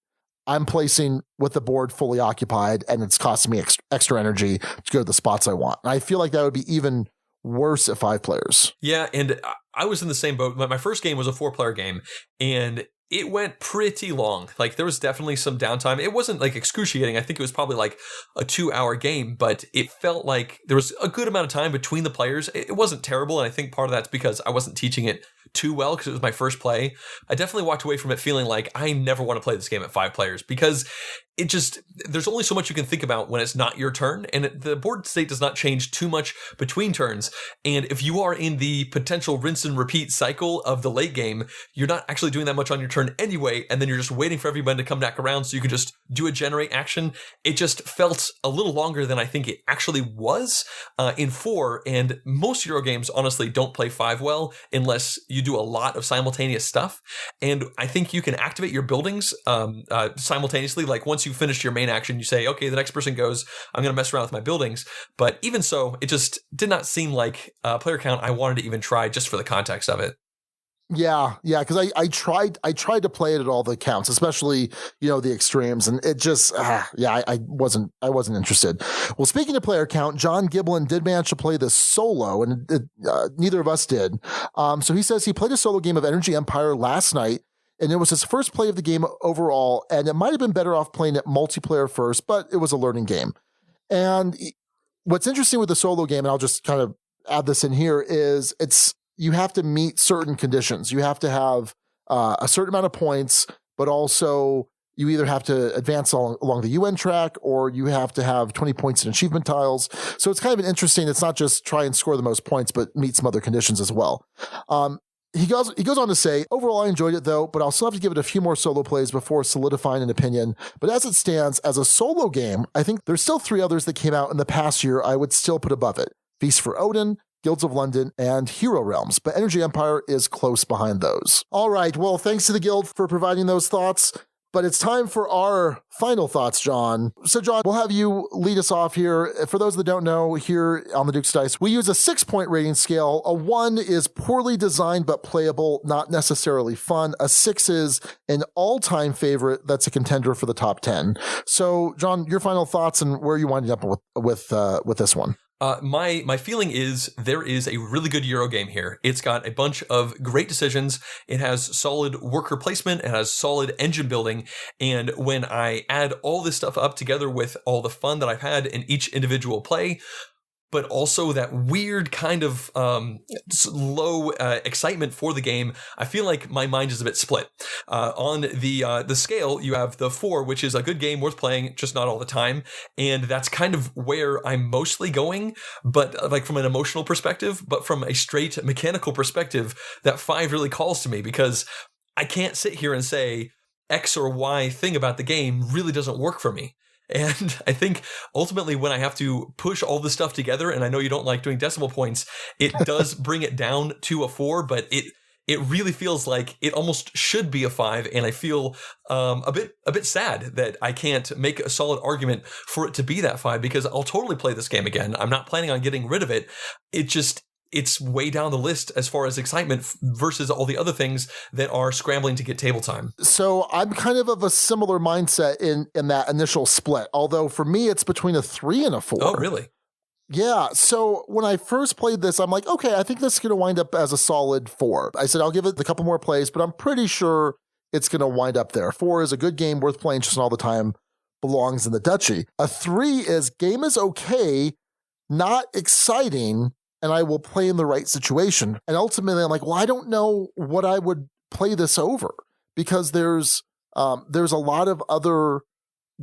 I'm placing with the board fully occupied and it's costing me extra energy to go to the spots I want. And I feel like that would be even worse at 5 players. Yeah, and I was in the same boat. My first game was a 4-player game, and it went pretty long. Like, there was definitely some downtime. It wasn't, like, excruciating. I think it was probably, like, a 2-hour game, but it felt like there was a good amount of time between the players. It wasn't terrible, and I think part of that's because I wasn't teaching it too well because it was my first play. I definitely walked away from it feeling like I never want to play this game at 5 players because there's only so much you can think about when it's not your turn, and the board state does not change too much between turns. And if you are in the potential rinse and repeat cycle of the late game, you're not actually doing that much on your turn anyway, and then you're just waiting for everybody to come back around so you can just do a generate action. It just felt a little longer than I think it actually was in 4, and most Euro games honestly don't play 5 well unless you do a lot of simultaneous stuff. And I think you can activate your buildings simultaneously. Like once you finish your main action, you say, okay, the next person goes, I'm going to mess around with my buildings. But even so, it just did not seem like a player count I wanted to even try just for the context of it. Yeah, because I tried to play it at all the counts, especially the extremes, and it just I wasn't interested. Well, speaking of player count, John Giblin did manage to play this solo, and neither of us did. So he says he played a solo game of Energy Empire last night, and it was his first play of the game overall, and it might have been better off playing it multiplayer first, but it was a learning game. And what's interesting with the solo game, and I'll just kind of add this in here, is you have to meet certain conditions. You have to have a certain amount of points, but also you either have to advance along the UN track or you have to have 20 points in achievement tiles. So it's kind of an interesting, it's not just try and score the most points, but meet some other conditions as well. He goes on to say, overall, I enjoyed it though, but I'll still have to give it a few more solo plays before solidifying an opinion. But as it stands, as a solo game, I think there's still 3 others that came out in the past year I would still put above it. Feast for Odin, Guilds of London, and Hero Realms, but Energy Empire is close behind those. All right, well, thanks to the Guild for providing those thoughts, but it's time for our final thoughts, Jon. So, Jon, we'll have you lead us off here. For those that don't know, here on the Dukes Dice, we use a 6-point rating scale. A 1 is poorly designed but playable, not necessarily fun. A 6 is an all-time favorite that's a contender for the top 10. So, Jon, your final thoughts and where you winding up with this one. My feeling is there is a really good Euro game here. It's got a bunch of great decisions. It has solid worker placement. It has solid engine building. And when I add all this stuff up together with all the fun that I've had in each individual play, but also that weird kind of low excitement for the game. I feel like my mind is a bit split. On the scale, you have the 4, which is a good game worth playing, just not all the time, and that's kind of where I'm mostly going, but like from an emotional perspective. But from a straight mechanical perspective, that 5 really calls to me, because I can't sit here and say X or Y thing about the game really doesn't work for me. And I think ultimately when I have to push all this stuff together, and I know you don't like doing decimal points, it does bring it down to a 4, but it really feels like it almost should be a 5. And I feel a bit sad that I can't make a solid argument for it to be that 5, because I'll totally play this game again. I'm not planning on getting rid of it. It's way down the list as far as excitement versus all the other things that are scrambling to get table time. So I'm kind of a similar mindset in that initial split, although for me it's between a 3 and a 4. Oh, really? Yeah. So when I first played this, I'm like, okay, I think this is going to wind up as a solid 4. I said, I'll give it a couple more plays, but I'm pretty sure it's going to wind up there. 4 is a good game worth playing just all the time, belongs in the Duchy. A 3 is game is okay, not exciting, and I will play in the right situation. And ultimately, I'm like, well, I don't know what I would play this over, because there's a lot of other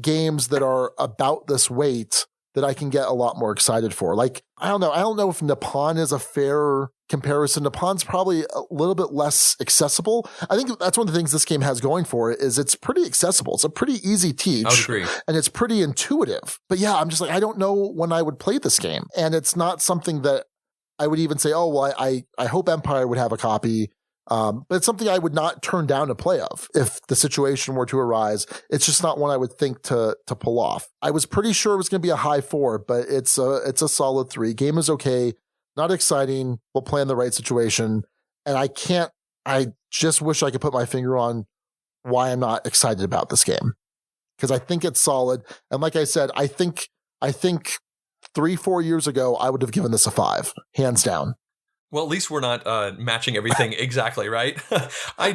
games that are about this weight that I can get a lot more excited for. Like, I don't know if Nippon is a fair comparison. Nippon's probably a little bit less accessible. I think that's one of the things this game has going for it, is it's pretty accessible. It's a pretty easy teach. I would agree. And it's pretty intuitive. But yeah, I'm just like, I don't know when I would play this game. And it's not something that I would even say, oh, well, I hope Empire would have a copy. But it's something I would not turn down to play of if the situation were to arise. It's just not one I would think to pull off. I was pretty sure it was going to be a high 4, but it's a solid 3. Game is okay, not exciting. We'll play in the right situation. And I just wish I could put my finger on why I'm not excited about this game, because I think it's solid. And like I said, I think 3-4 years ago, I would have given this a 5, hands down. Well, at least we're not matching everything exactly, right? I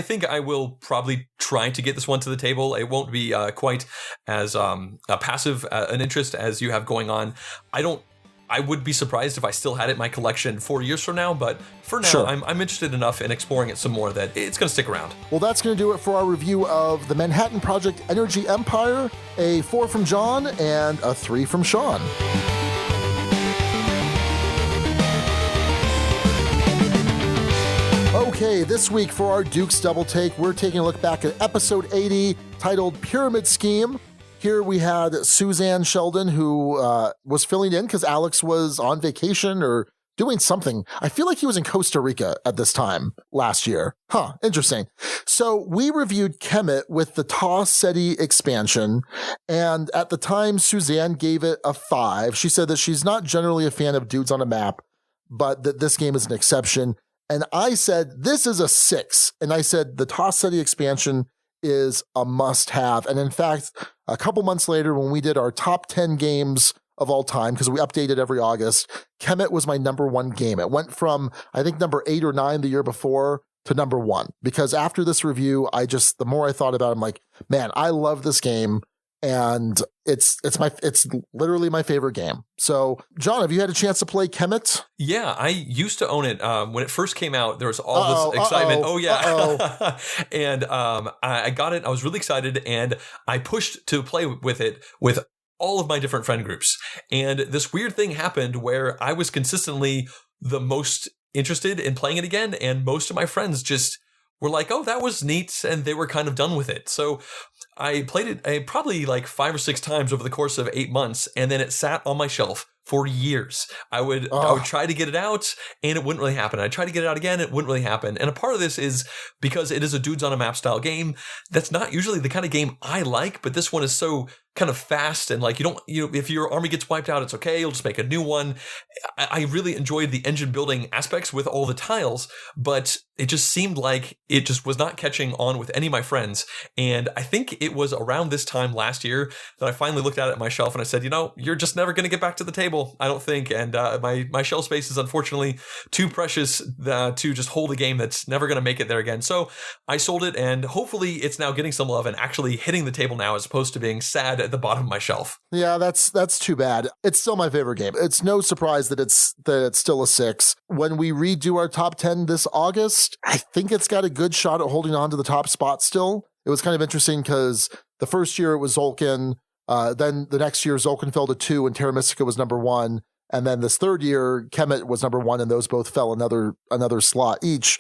think I will probably try to get this one to the table. It won't be quite as passive an interest as you have going on. I would be surprised if I still had it in my collection 4 years from now, but for now, sure. I'm interested enough in exploring it some more that it's going to stick around. Well, that's going to do it for our review of the Manhattan Project Energy Empire. A 4 from Jon and a 3 from Sean. Okay, this week for our Dukes Double Take, we're taking a look back at episode 80, titled Pyramid Scheme. Here we had Suzanne Sheldon, who was filling in because Alex was on vacation or doing something. I feel like he was in Costa Rica at this time last year. Interesting. So we reviewed Kemet with the Ta-Seti Expansion, and at the time, Suzanne gave it a 5. She said that she's not generally a fan of dudes on a map, but that this game is an exception. And I said, this is a 6. And I said, the Ta-Seti Expansion is a must-have. And in fact, a couple months later, when we did our top 10 games of all time, because we updated every August, Kemet was my number 1 game. It went from, I think, number 8 or 9 the year before to number 1. Because after this review, the more I thought about it, I'm like, man, I love this game. And it's literally my favorite game. So, Jon, have you had a chance to play Kemet? Yeah, I used to own it. When it first came out, there was all this excitement. Oh, yeah. And I got it. I was really excited, and I pushed to play with it with all of my different friend groups. And this weird thing happened where I was consistently the most interested in playing it again, and most of my friends just were like, oh, that was neat, and they were kind of done with it. So I played it probably like 5 or 6 times over the course of 8 months, and then it sat on my shelf for years. I would try to get it out, and it wouldn't really happen. I'd try to get it out again, it wouldn't really happen. And a part of this is because it is a dudes on a map style game. That's not usually the kind of game I like, but this one is so kind of fast, and like if your army gets wiped out, it's okay. You'll just make a new one. I really enjoyed the engine building aspects with all the tiles, but it just seemed like it just was not catching on with any of my friends. And I think it was around this time last year that I finally looked at it on my shelf and I said, you're just never going to get back to the table, I don't think. And my shelf space is unfortunately too precious to just hold a game that's never going to make it there again. So I sold it, and hopefully it's now getting some love and actually hitting the table now, as opposed to being sad at the bottom of my shelf. Yeah, that's too bad. It's still my favorite game. It's no surprise that it's still a 6. When we redo our top 10 this August, I think it's got a good shot at holding on to the top spot still. It was kind of interesting because the first year it was Zolkin, then the next year Zolkin fell to 2 and Terra Mystica was number 1. And then this third year, Kemet was number 1, and those both fell another slot each.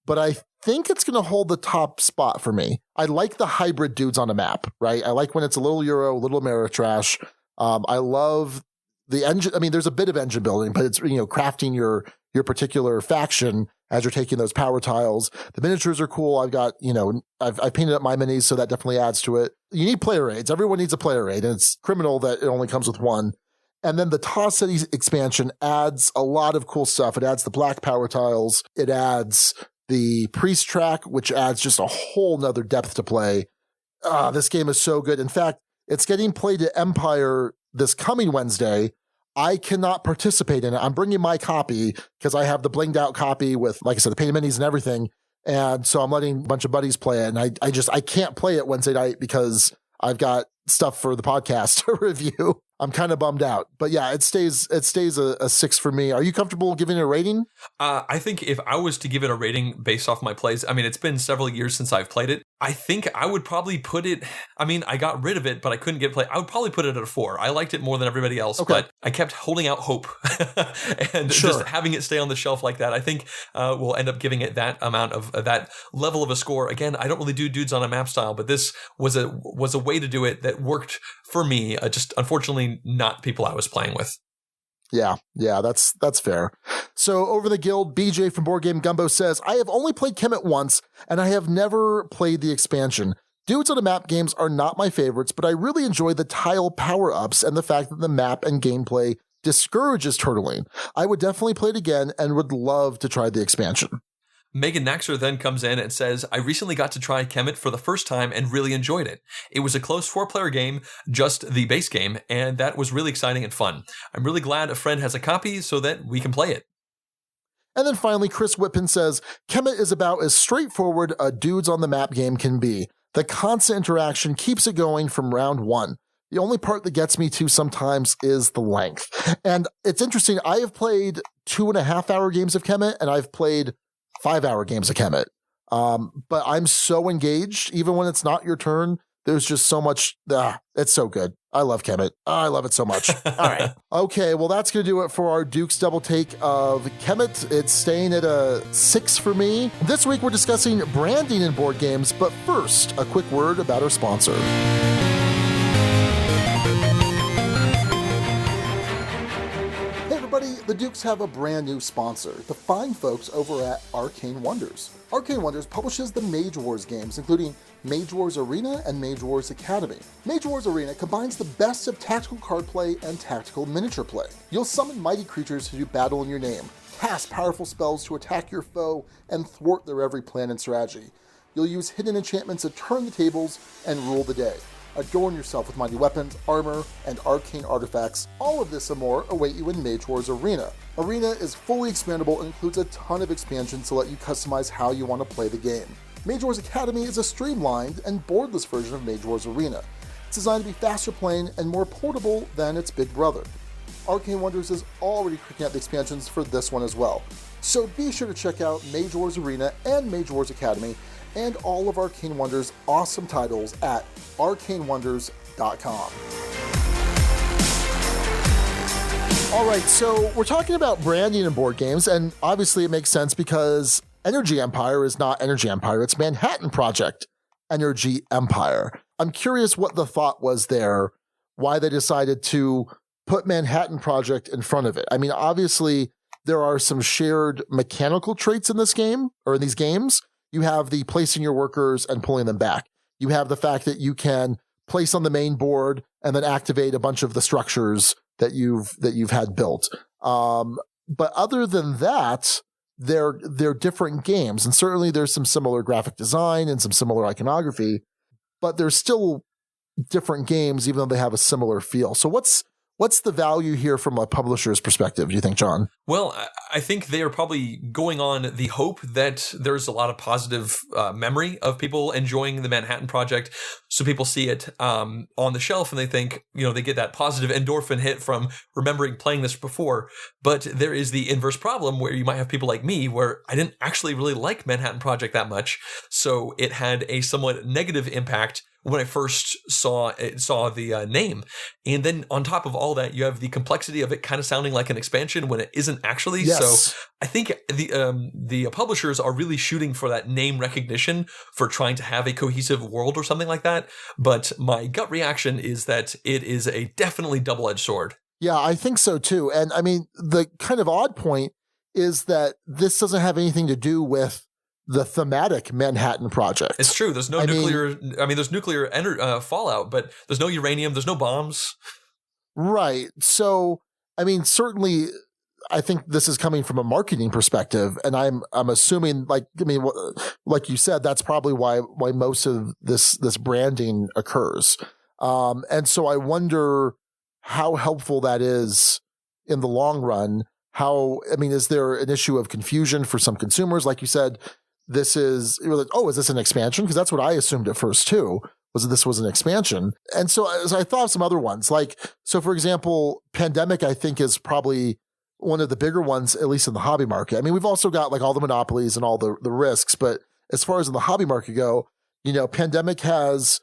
But I think it's going to hold the top spot for me. I like the hybrid dudes on a map, right? I like when it's a little Euro, a little Ameritrash. I love the engine. I mean, there's a bit of engine building, but it's, crafting your particular faction as you're taking those power tiles. The miniatures are cool. I've got, I've painted up my minis, so that definitely adds to it. You need player aids. Everyone needs a player aid, and it's criminal that it only comes with one. And then the Ta-Seti expansion adds a lot of cool stuff. It adds the black power tiles. It adds the priest track, which adds just a whole nother depth to play. This game is so good. In fact, it's getting played at Empire this coming Wednesday. I cannot participate in it. I'm bringing my copy because I have the blinged out copy with, like I said, the painted minis and everything. And so I'm letting a bunch of buddies play it. And I can't play it Wednesday night because I've got stuff for the podcast to review. I'm kind of bummed out, but yeah, it stays a 6 for me. Are you comfortable giving it a rating? I think if I was to give it a rating based off my plays, I mean, it's been several years since I've played it. I think I would probably put it, I mean, I got rid of it, but I couldn't get play. I would probably put it at a 4. I liked it more than everybody else, but I kept holding out hope and just having it stay on the shelf like that. I think we'll end up giving it that amount of that level of a score. Again, I don't really do dudes on a map style, but this was a way to do it that worked for me. Just unfortunately not people I was playing with. Yeah, that's fair. So over the guild, BJ from Board Game Gumbo says, I have only played Kemet once, and I have never played the expansion. Dudes on a map games are not my favorites, but I really enjoy the tile power-ups and the fact that the map and gameplay discourages turtling. I would definitely play it again and would love to try the expansion. Megan Naxer then comes in and says, I recently got to try Kemet for the first time and really enjoyed it. It was a close 4-player game, just the base game, and that was really exciting and fun. I'm really glad a friend has a copy so that we can play it. And then finally, Chris Whitpin says, Kemet is about as straightforward a dudes on the map game can be. The constant interaction keeps it going from round 1. The only part that gets me to sometimes is the length. And it's interesting, I have played 2.5-hour games of Kemet, and I've played 5-hour games of Kemet. But I'm so engaged, even when it's not your turn. There's just so much. It's so good. I love Kemet. I love it so much. All right. Okay, well, that's going to do it for our Dukes Double Take of Kemet. It's staying at a 6 for me. This week, we're discussing branding in board games. But first, a quick word about our sponsor. The Dukes have a brand new sponsor, the fine folks over at Arcane Wonders. Arcane Wonders publishes the Mage Wars games, including Mage Wars Arena and Mage Wars Academy. Mage Wars Arena combines the best of tactical card play and tactical miniature play. You'll summon mighty creatures to do battle in your name, cast powerful spells to attack your foe, and thwart their every plan and strategy. You'll use hidden enchantments to turn the tables and rule the day. Adorn yourself with mighty weapons, armor, and arcane artifacts. All of this and more await you in Mage Wars Arena. Arena is fully expandable and includes a ton of expansions to let you customize how you want to play the game. Mage Wars Academy is a streamlined and boardless version of Mage Wars Arena. It's designed to be faster playing and more portable than its big brother. Arcane Wonders is already cranking out the expansions for this one as well. So be sure to check out Mage Wars Arena and Mage Wars Academy and all of Arcane Wonders' awesome titles at arcanewonders.com. All right, so we're talking about branding in board games, and obviously it makes sense because Energy Empire is not Energy Empire, it's Manhattan Project Energy Empire. I'm curious what the thought was there, why they decided to put Manhattan Project in front of it. I mean, obviously there are some shared mechanical traits in this game, or in these games. You have the placing your workers and pulling them back. You have the fact that you can place on the main board and then activate a bunch of the structures that you've had built. But other than that, they're different games, and certainly there's some similar graphic design and some similar iconography, but they're still different games, even though they have a similar feel. So what's What's the value here from a publisher's perspective, do you think, Jon? Well, I think they are probably going on the hope that there's a lot of positive memory of people enjoying the Manhattan Project. So people see it on the shelf and they think, they get that positive endorphin hit from remembering playing this before. But there is the inverse problem where you might have people like me where I didn't actually really like Manhattan Project that much. So it had a somewhat negative impact when I first saw the name. And then on top of all that, you have the complexity of it kind of sounding like an expansion when it isn't actually. Yes. So I think the publishers are really shooting for that name recognition for trying to have a cohesive world or something like that. But my gut reaction is that it is a definitely double-edged sword. Yeah, I think so too. And I mean, the kind of odd point is that this doesn't have anything to do with the thematic Manhattan Project. It's true. There's no there's nuclear fallout, but there's no uranium. There's no bombs. Right. So, I mean, certainly, I think this is coming from a marketing perspective, and I'm assuming, like you said, that's probably why most of this branding occurs. And so I wonder how helpful that is in the long run. Is there an issue of confusion for some consumers? Like you said, is this an expansion? Because that's what I assumed at first too, was that this was an expansion. And so I thought of some other ones. So for example, Pandemic, I think, is probably one of the bigger ones, at least in the hobby market. I mean, we've also got like all the monopolies and all the risks, but as far as in the hobby market go, Pandemic has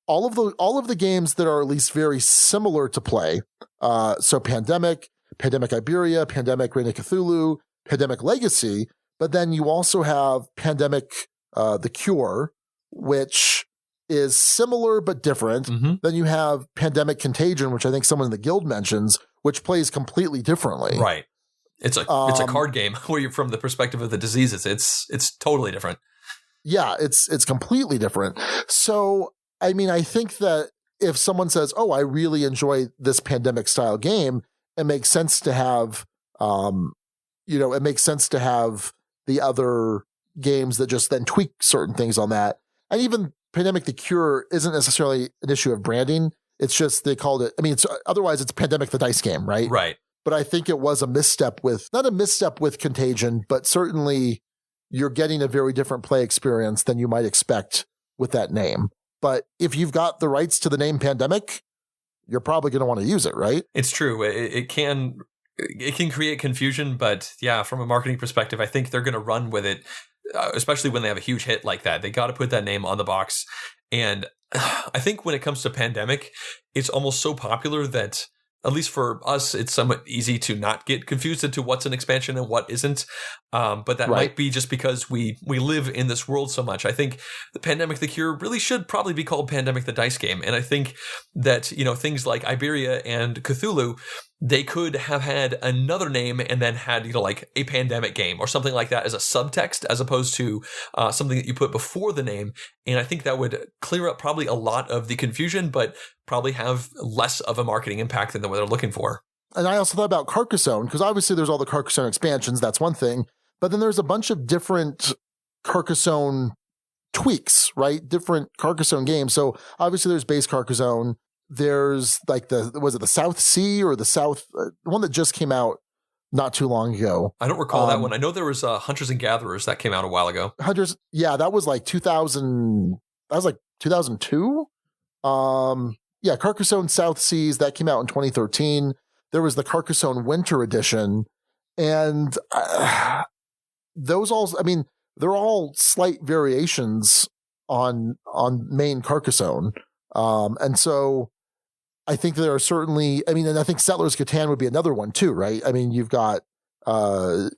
all of the games that are at least very similar to play. So Pandemic Iberia, Pandemic Reign of Cthulhu, Pandemic Legacy. But then you also have Pandemic, The Cure, which is similar but different. Mm-hmm. Then you have Pandemic Contagion, which I think someone in the guild mentions, which plays completely differently. Right. It's a card game where you're from the perspective of the diseases. It's totally different. Yeah, it's completely different. So, I mean, I think that if someone says, "Oh, I really enjoy this Pandemic style game," it makes sense to have, the other games that just then tweak certain things on that. And even Pandemic The Cure isn't necessarily an issue of branding. It's just they called it, otherwise it's Pandemic the dice game, right? Right. But I think it was not a misstep with Contagion, but certainly you're getting a very different play experience than you might expect with that name. But if you've got the rights to the name Pandemic, you're probably going to want to use it, right? It's true. It can create confusion, but yeah, from a marketing perspective, I think they're going to run with it, especially when they have a huge hit like that. They got to put that name on the box. And I think when it comes to Pandemic, it's almost so popular that, at least for us, it's somewhat easy to not get confused into what's an expansion and what isn't. But that might be just because we live in this world so much. I think the Pandemic The Cure really should probably be called Pandemic the Dice Game. And I think that, things like Iberia and Cthulhu, they could have had another name and then had, like a Pandemic game or something like that as a subtext, as opposed to something that you put before the name. And I think that would clear up probably a lot of the confusion, but probably have less of a marketing impact than what they're looking for. And I also thought about Carcassonne, because obviously there's all the Carcassonne expansions. That's one thing. But then there's a bunch of different Carcassonne tweaks, right? Different Carcassonne games. So obviously there's base Carcassonne. There's like the South Sea or the South, one that just came out not too long ago. I don't recall that one. I know there was Hunters and Gatherers that came out a while ago. Hunters, yeah, that was like 2000. That was like 2002. Yeah, Carcassonne South Seas, that came out in 2013. There was the Carcassonne Winter Edition, and those all, they're all slight variations on main Carcassonne. And so I think there are certainly, and I think Settlers Catan would be another one too, right? You've got Starfarers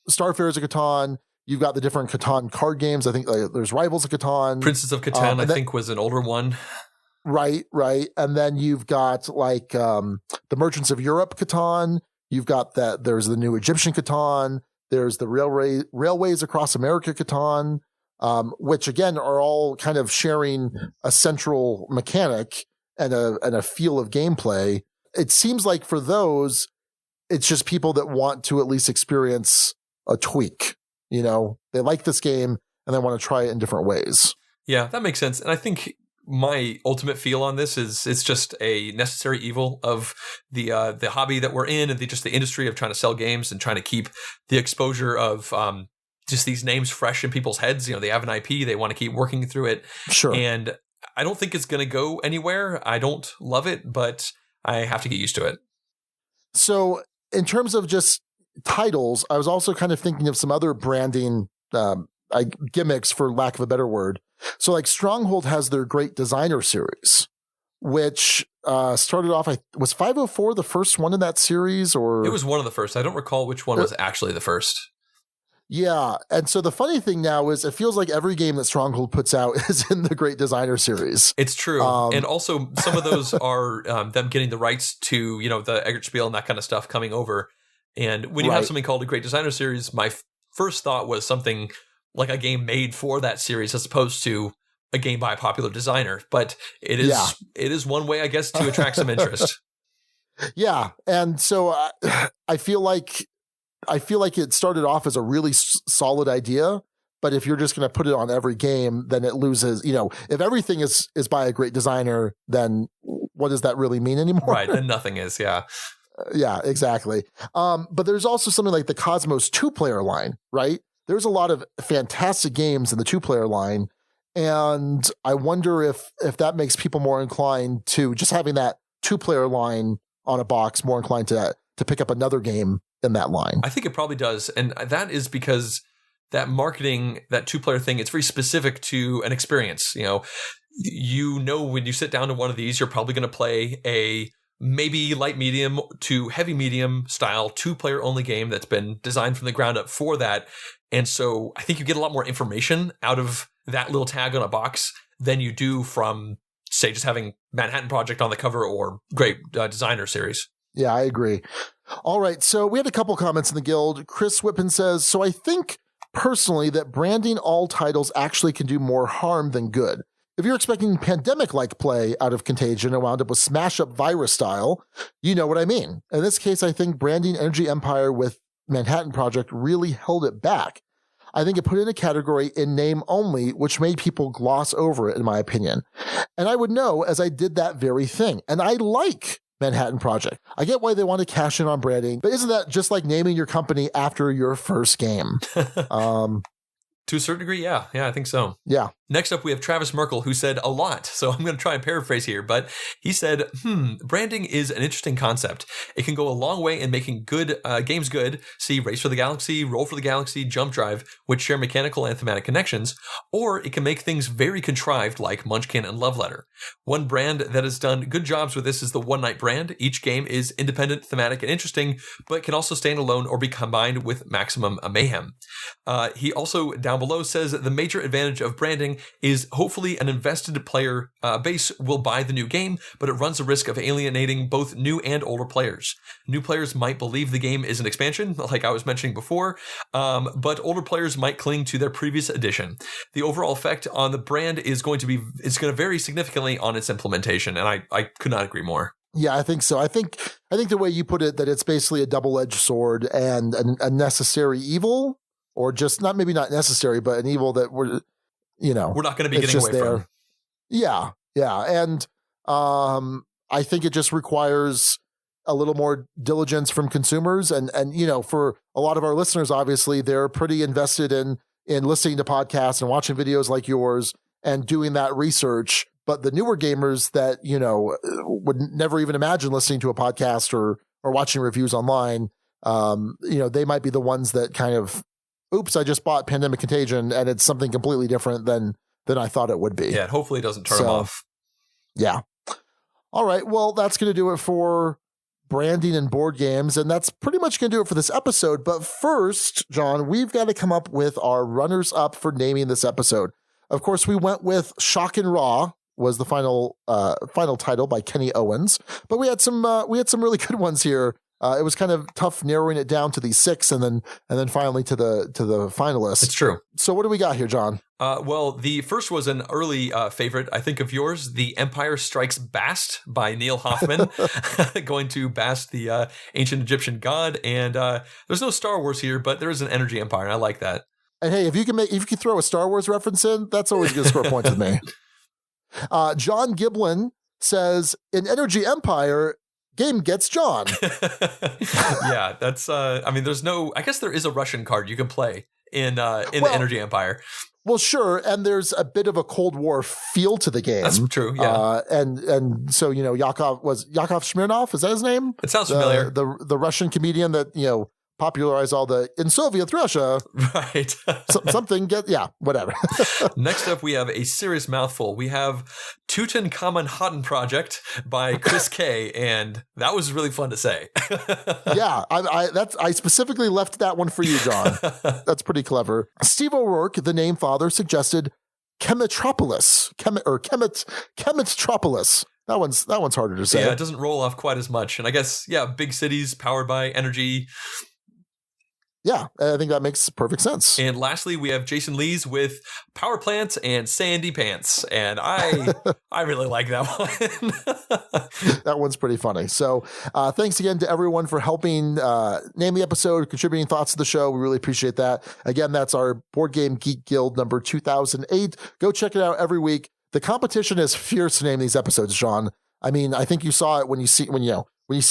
of Catan. You've got the different Catan card games. I think there's Rivals of Catan. Princes of Catan, I think, was an older one. Right. And then you've got like the Merchants of Europe Catan. You've got that. There's the new Egyptian Catan. There's the Railways Across America Catan, which again are all kind of sharing a central mechanic and a feel of gameplay. It seems like for those, it's just people that want to at least experience a tweak. They like this game and they want to try it in different ways. Yeah, that makes sense. And I think my ultimate feel on this is it's just a necessary evil of the hobby that we're in, and just the industry of trying to sell games and trying to keep the exposure of just these names fresh in people's heads. They have an IP, they want to keep working through it. Sure. And I don't think it's going to go anywhere. I don't love it, but I have to get used to it. So in terms of just titles, I was also kind of thinking of some other branding gimmicks, for lack of a better word. So like Stronghold has their Great Designer series, which started off, was 504 the first one in that series? Or it was one of the first. I don't recall which one was actually the first. Yeah. And so the funny thing now is it feels like every game that Stronghold puts out is in the Great Designer series. It's true. And also some of those are them getting the rights to, the Eggert Spiel and that kind of stuff coming over. And when you have something called a Great Designer series, my first thought was something like a game made for that series as opposed to a game by a popular designer. But it is one way, I guess, to attract some interest. Yeah. And so I feel like it started off as a really solid idea, but if you're just going to put it on every game, then it loses, if everything is by a great designer, then what does that really mean anymore? Right. Then nothing is. Yeah. Yeah, exactly. But there's also something like the Cosmos 2-player line, right? There's a lot of fantastic games in the 2-player line. And I wonder if that makes people more inclined to just having that 2-player line on a box, more inclined to pick up another game in that line. I think it probably does. And that is because that marketing, that 2-player thing, it's very specific to an experience. When you sit down to one of these, you're probably going to play a maybe light medium to heavy medium style 2-player only game that's been designed from the ground up for that. And so I think you get a lot more information out of that little tag on a box than you do from, say, just having Manhattan Project on the cover or Great Designer series. Yeah, I agree. All right. So we had a couple comments in the guild. Chris Whippen says, so I think personally that branding all titles actually can do more harm than good. If you're expecting pandemic-like play out of Contagion and wound up with smash-up virus style, you know what I mean. In this case, I think branding Energy Empire with Manhattan Project really held it back. I think it put in a category in name only, which made people gloss over it, in my opinion. And I would know as I did that very thing. And I like Manhattan Project. I get why they want to cash in on branding, but isn't that just like naming your company after your first game? To a certain degree, yeah. Yeah, I think so. Yeah. Next up, we have Travis Merkel, who said a lot. So I'm going to try and paraphrase here, but he said, branding is an interesting concept. It can go a long way in making good games good. See Race for the Galaxy, Roll for the Galaxy, Jump Drive, which share mechanical and thematic connections, or it can make things very contrived like Munchkin and Love Letter. One brand that has done good jobs with this is the One Night brand. Each game is independent, thematic, and interesting, but can also stand alone or be combined with maximum mayhem. He also, down below, says that the major advantage of branding is hopefully an invested player base will buy the new game, but it runs the risk of alienating both new and older players. New players might believe the game is an expansion, like I was mentioning before, but older players might cling to their previous edition. The overall effect on the brand is going to vary significantly on its implementation, and I could not agree more. Yeah, I think so. I think the way you put it, that it's basically a double-edged sword and a necessary evil, or just maybe not necessary, but an evil that we're not going to be getting away from. Yeah. Yeah. And I think it just requires a little more diligence from consumers. And for a lot of our listeners, obviously, they're pretty invested in listening to podcasts and watching videos like yours and doing that research. But the newer gamers that, would never even imagine listening to a podcast or watching reviews online, they might be the ones that kind of, oops, I just bought Pandemic Contagion and it's something completely different than I thought it would be. Yeah, hopefully it doesn't turn them off. Yeah. All right. Well, that's going to do it for branding and board games. And that's pretty much going to do it for this episode. But first, Jon, we've got to come up with our runners up for naming this episode. Of course, we went with Shock and Raw was the final title by Kenny Owens. But we had some really good ones here. It was kind of tough narrowing it down to these 6 and then finally to the finalists. It's true. So what do we got here, Jon? Well, the first was an early favorite, I think, of yours, The Empire Strikes Bast by Neil Hoffman, going to Bast, the ancient Egyptian god. And there's no Star Wars here, but there is an energy empire, and I like that. And hey, if you can throw a Star Wars reference in, that's always going to score points with me. John Giblin says, in Energy Empire, game gets John. Yeah, that's, I mean, I guess there is a Russian card you can play in the Energy Empire. Well, sure, and there's a bit of a Cold War feel to the game. That's true, yeah. And so, Yakov Smirnov, is that his name? It sounds familiar. The Russian comedian that, popularized all in Soviet Russia. Right. Whatever. Next up, we have a serious mouthful. We have Tutankhamun Project by Chris K, and that was really fun to say. Yeah, I specifically left that one for you, John. That's pretty clever. Steve O'Rourke, the name father, suggested Kemetropolis. Kemetropolis. That one's harder to say. Yeah, it doesn't roll off quite as much. And I guess, big cities powered by energy. Yeah, I think that makes perfect sense. And lastly, we have Jason Lees with Power Plants and Sandy Pants. And I really like that one. That one's pretty funny. So thanks again to everyone for helping name the episode, contributing thoughts to the show. We really appreciate that. Again, that's our Board Game Geek Guild number 2008. Go check it out every week. The competition is fierce to name these episodes, John. I mean, I think you saw it when you see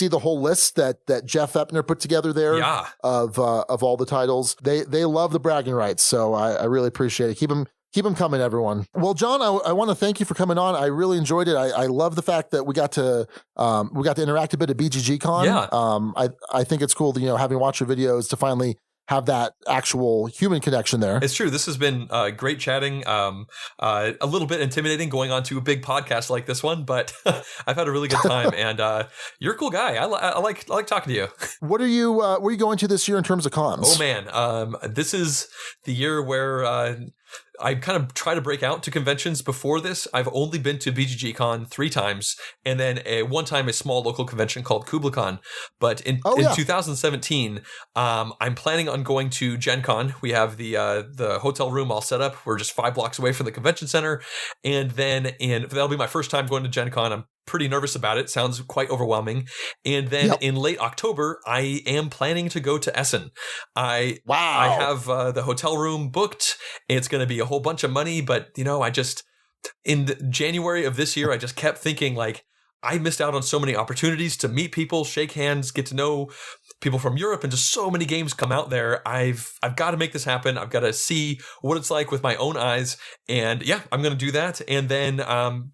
the whole list that Jeff Epner put together there of all the titles. They love the bragging rights, so I really appreciate it. Keep them coming, everyone. Well, John, I want to thank you for coming on. I really enjoyed it. I love the fact that we got to interact a bit at BGG Con. Yeah. I think it's cool to having watched your videos to finally have that actual human connection there. It's true. This has been great chatting. A little bit intimidating going on to a big podcast like this one, but I've had a really good time. And you're a cool guy. I like talking to you. What are you going to this year in terms of cons? Oh man, this is the year where I kind of try to break out to conventions. Before this, I've only been to BGG Con 3 times, and then one time a small local convention called KublaCon. But in 2017, I'm planning on going to Gen Con. We have the hotel room all set up. We're just 5 blocks away from the convention center, and then that'll be my first time going to Gen Con. I'm pretty nervous about it. Sounds quite overwhelming. And then in late October, I am planning to go to Essen. I have the hotel room booked. It's going to be a whole bunch of money, but in January of this year, I just kept thinking like, I missed out on so many opportunities to meet people, shake hands, get to know people from Europe, and just so many games come out there. I've got to make this happen. I've got to see what it's like with my own eyes. And I'm going to do that. And then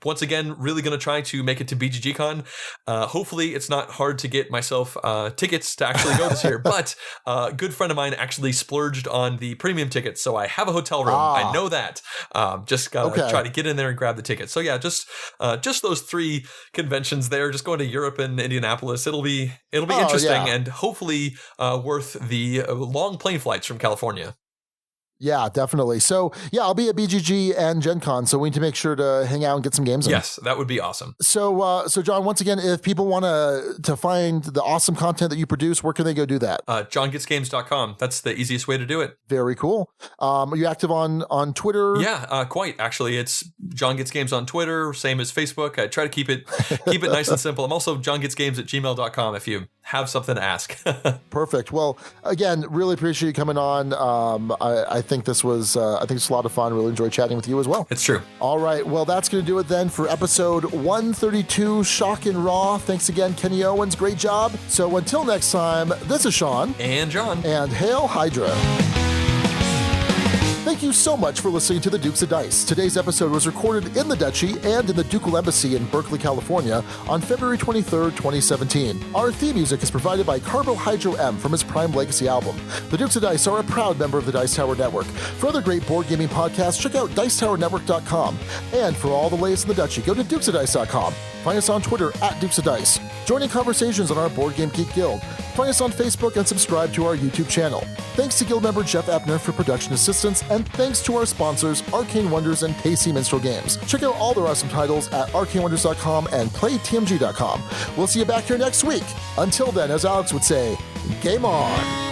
once again, really going to try to make it to BGG Con. Hopefully it's not hard to get myself tickets to actually go this year, but a good friend of mine actually splurged on the premium tickets. So I have a hotel room. I know that. Just got to try to get in there and grab the tickets. So just those 3 conventions there, just going to Europe and Indianapolis. It'll be interesting and hopefully worth the long plane flights from California. Yeah, definitely. So I'll be at BGG and Gen Con, so we need to make sure to hang out and get some games in. Yes, that would be awesome. So John, once again, if people want to find the awesome content that you produce, where can they go do that? JonGetsGames.com. That's the easiest way to do it. Very cool. Are you active on Twitter? Yeah, quite. Actually, it's Jon Gets Games on Twitter, same as Facebook. I try to keep it nice and simple. I'm also JonGetsGames@gmail.com if you have something to ask. Perfect. Well, again, really appreciate you coming on. I think this was it's a lot of fun. Really enjoyed chatting with you as well. It's true. All right. Well, that's going to do it then for episode 132, Shock and Raw. Thanks again, Kenny Owens. Great job. So until next time, this is Sean. And John. And Hail Hydra. Thank you so much for listening to the Dukes of Dice. Today's episode was recorded in the Duchy and in the Ducal Embassy in Berkeley, California on February 23rd, 2017. Our theme music is provided by Carbohydro M from his Prime Legacy album. The Dukes of Dice are a proud member of the Dice Tower Network. For other great board gaming podcasts, check out DicetowerNetwork.com. And for all the latest in the Duchy, go to DukesofDice.com. Find us on Twitter @Dukes of Dice. Join in conversations on our Board Game Geek Guild. Find us on Facebook and subscribe to our YouTube channel. Thanks to Guild member Jeff Epner for production assistance, and thanks to our sponsors, Arcane Wonders and KC Minstrel Games. Check out all their awesome titles at arcanewonders.com and playtmg.com. We'll see you back here next week. Until then, as Alex would say, game on!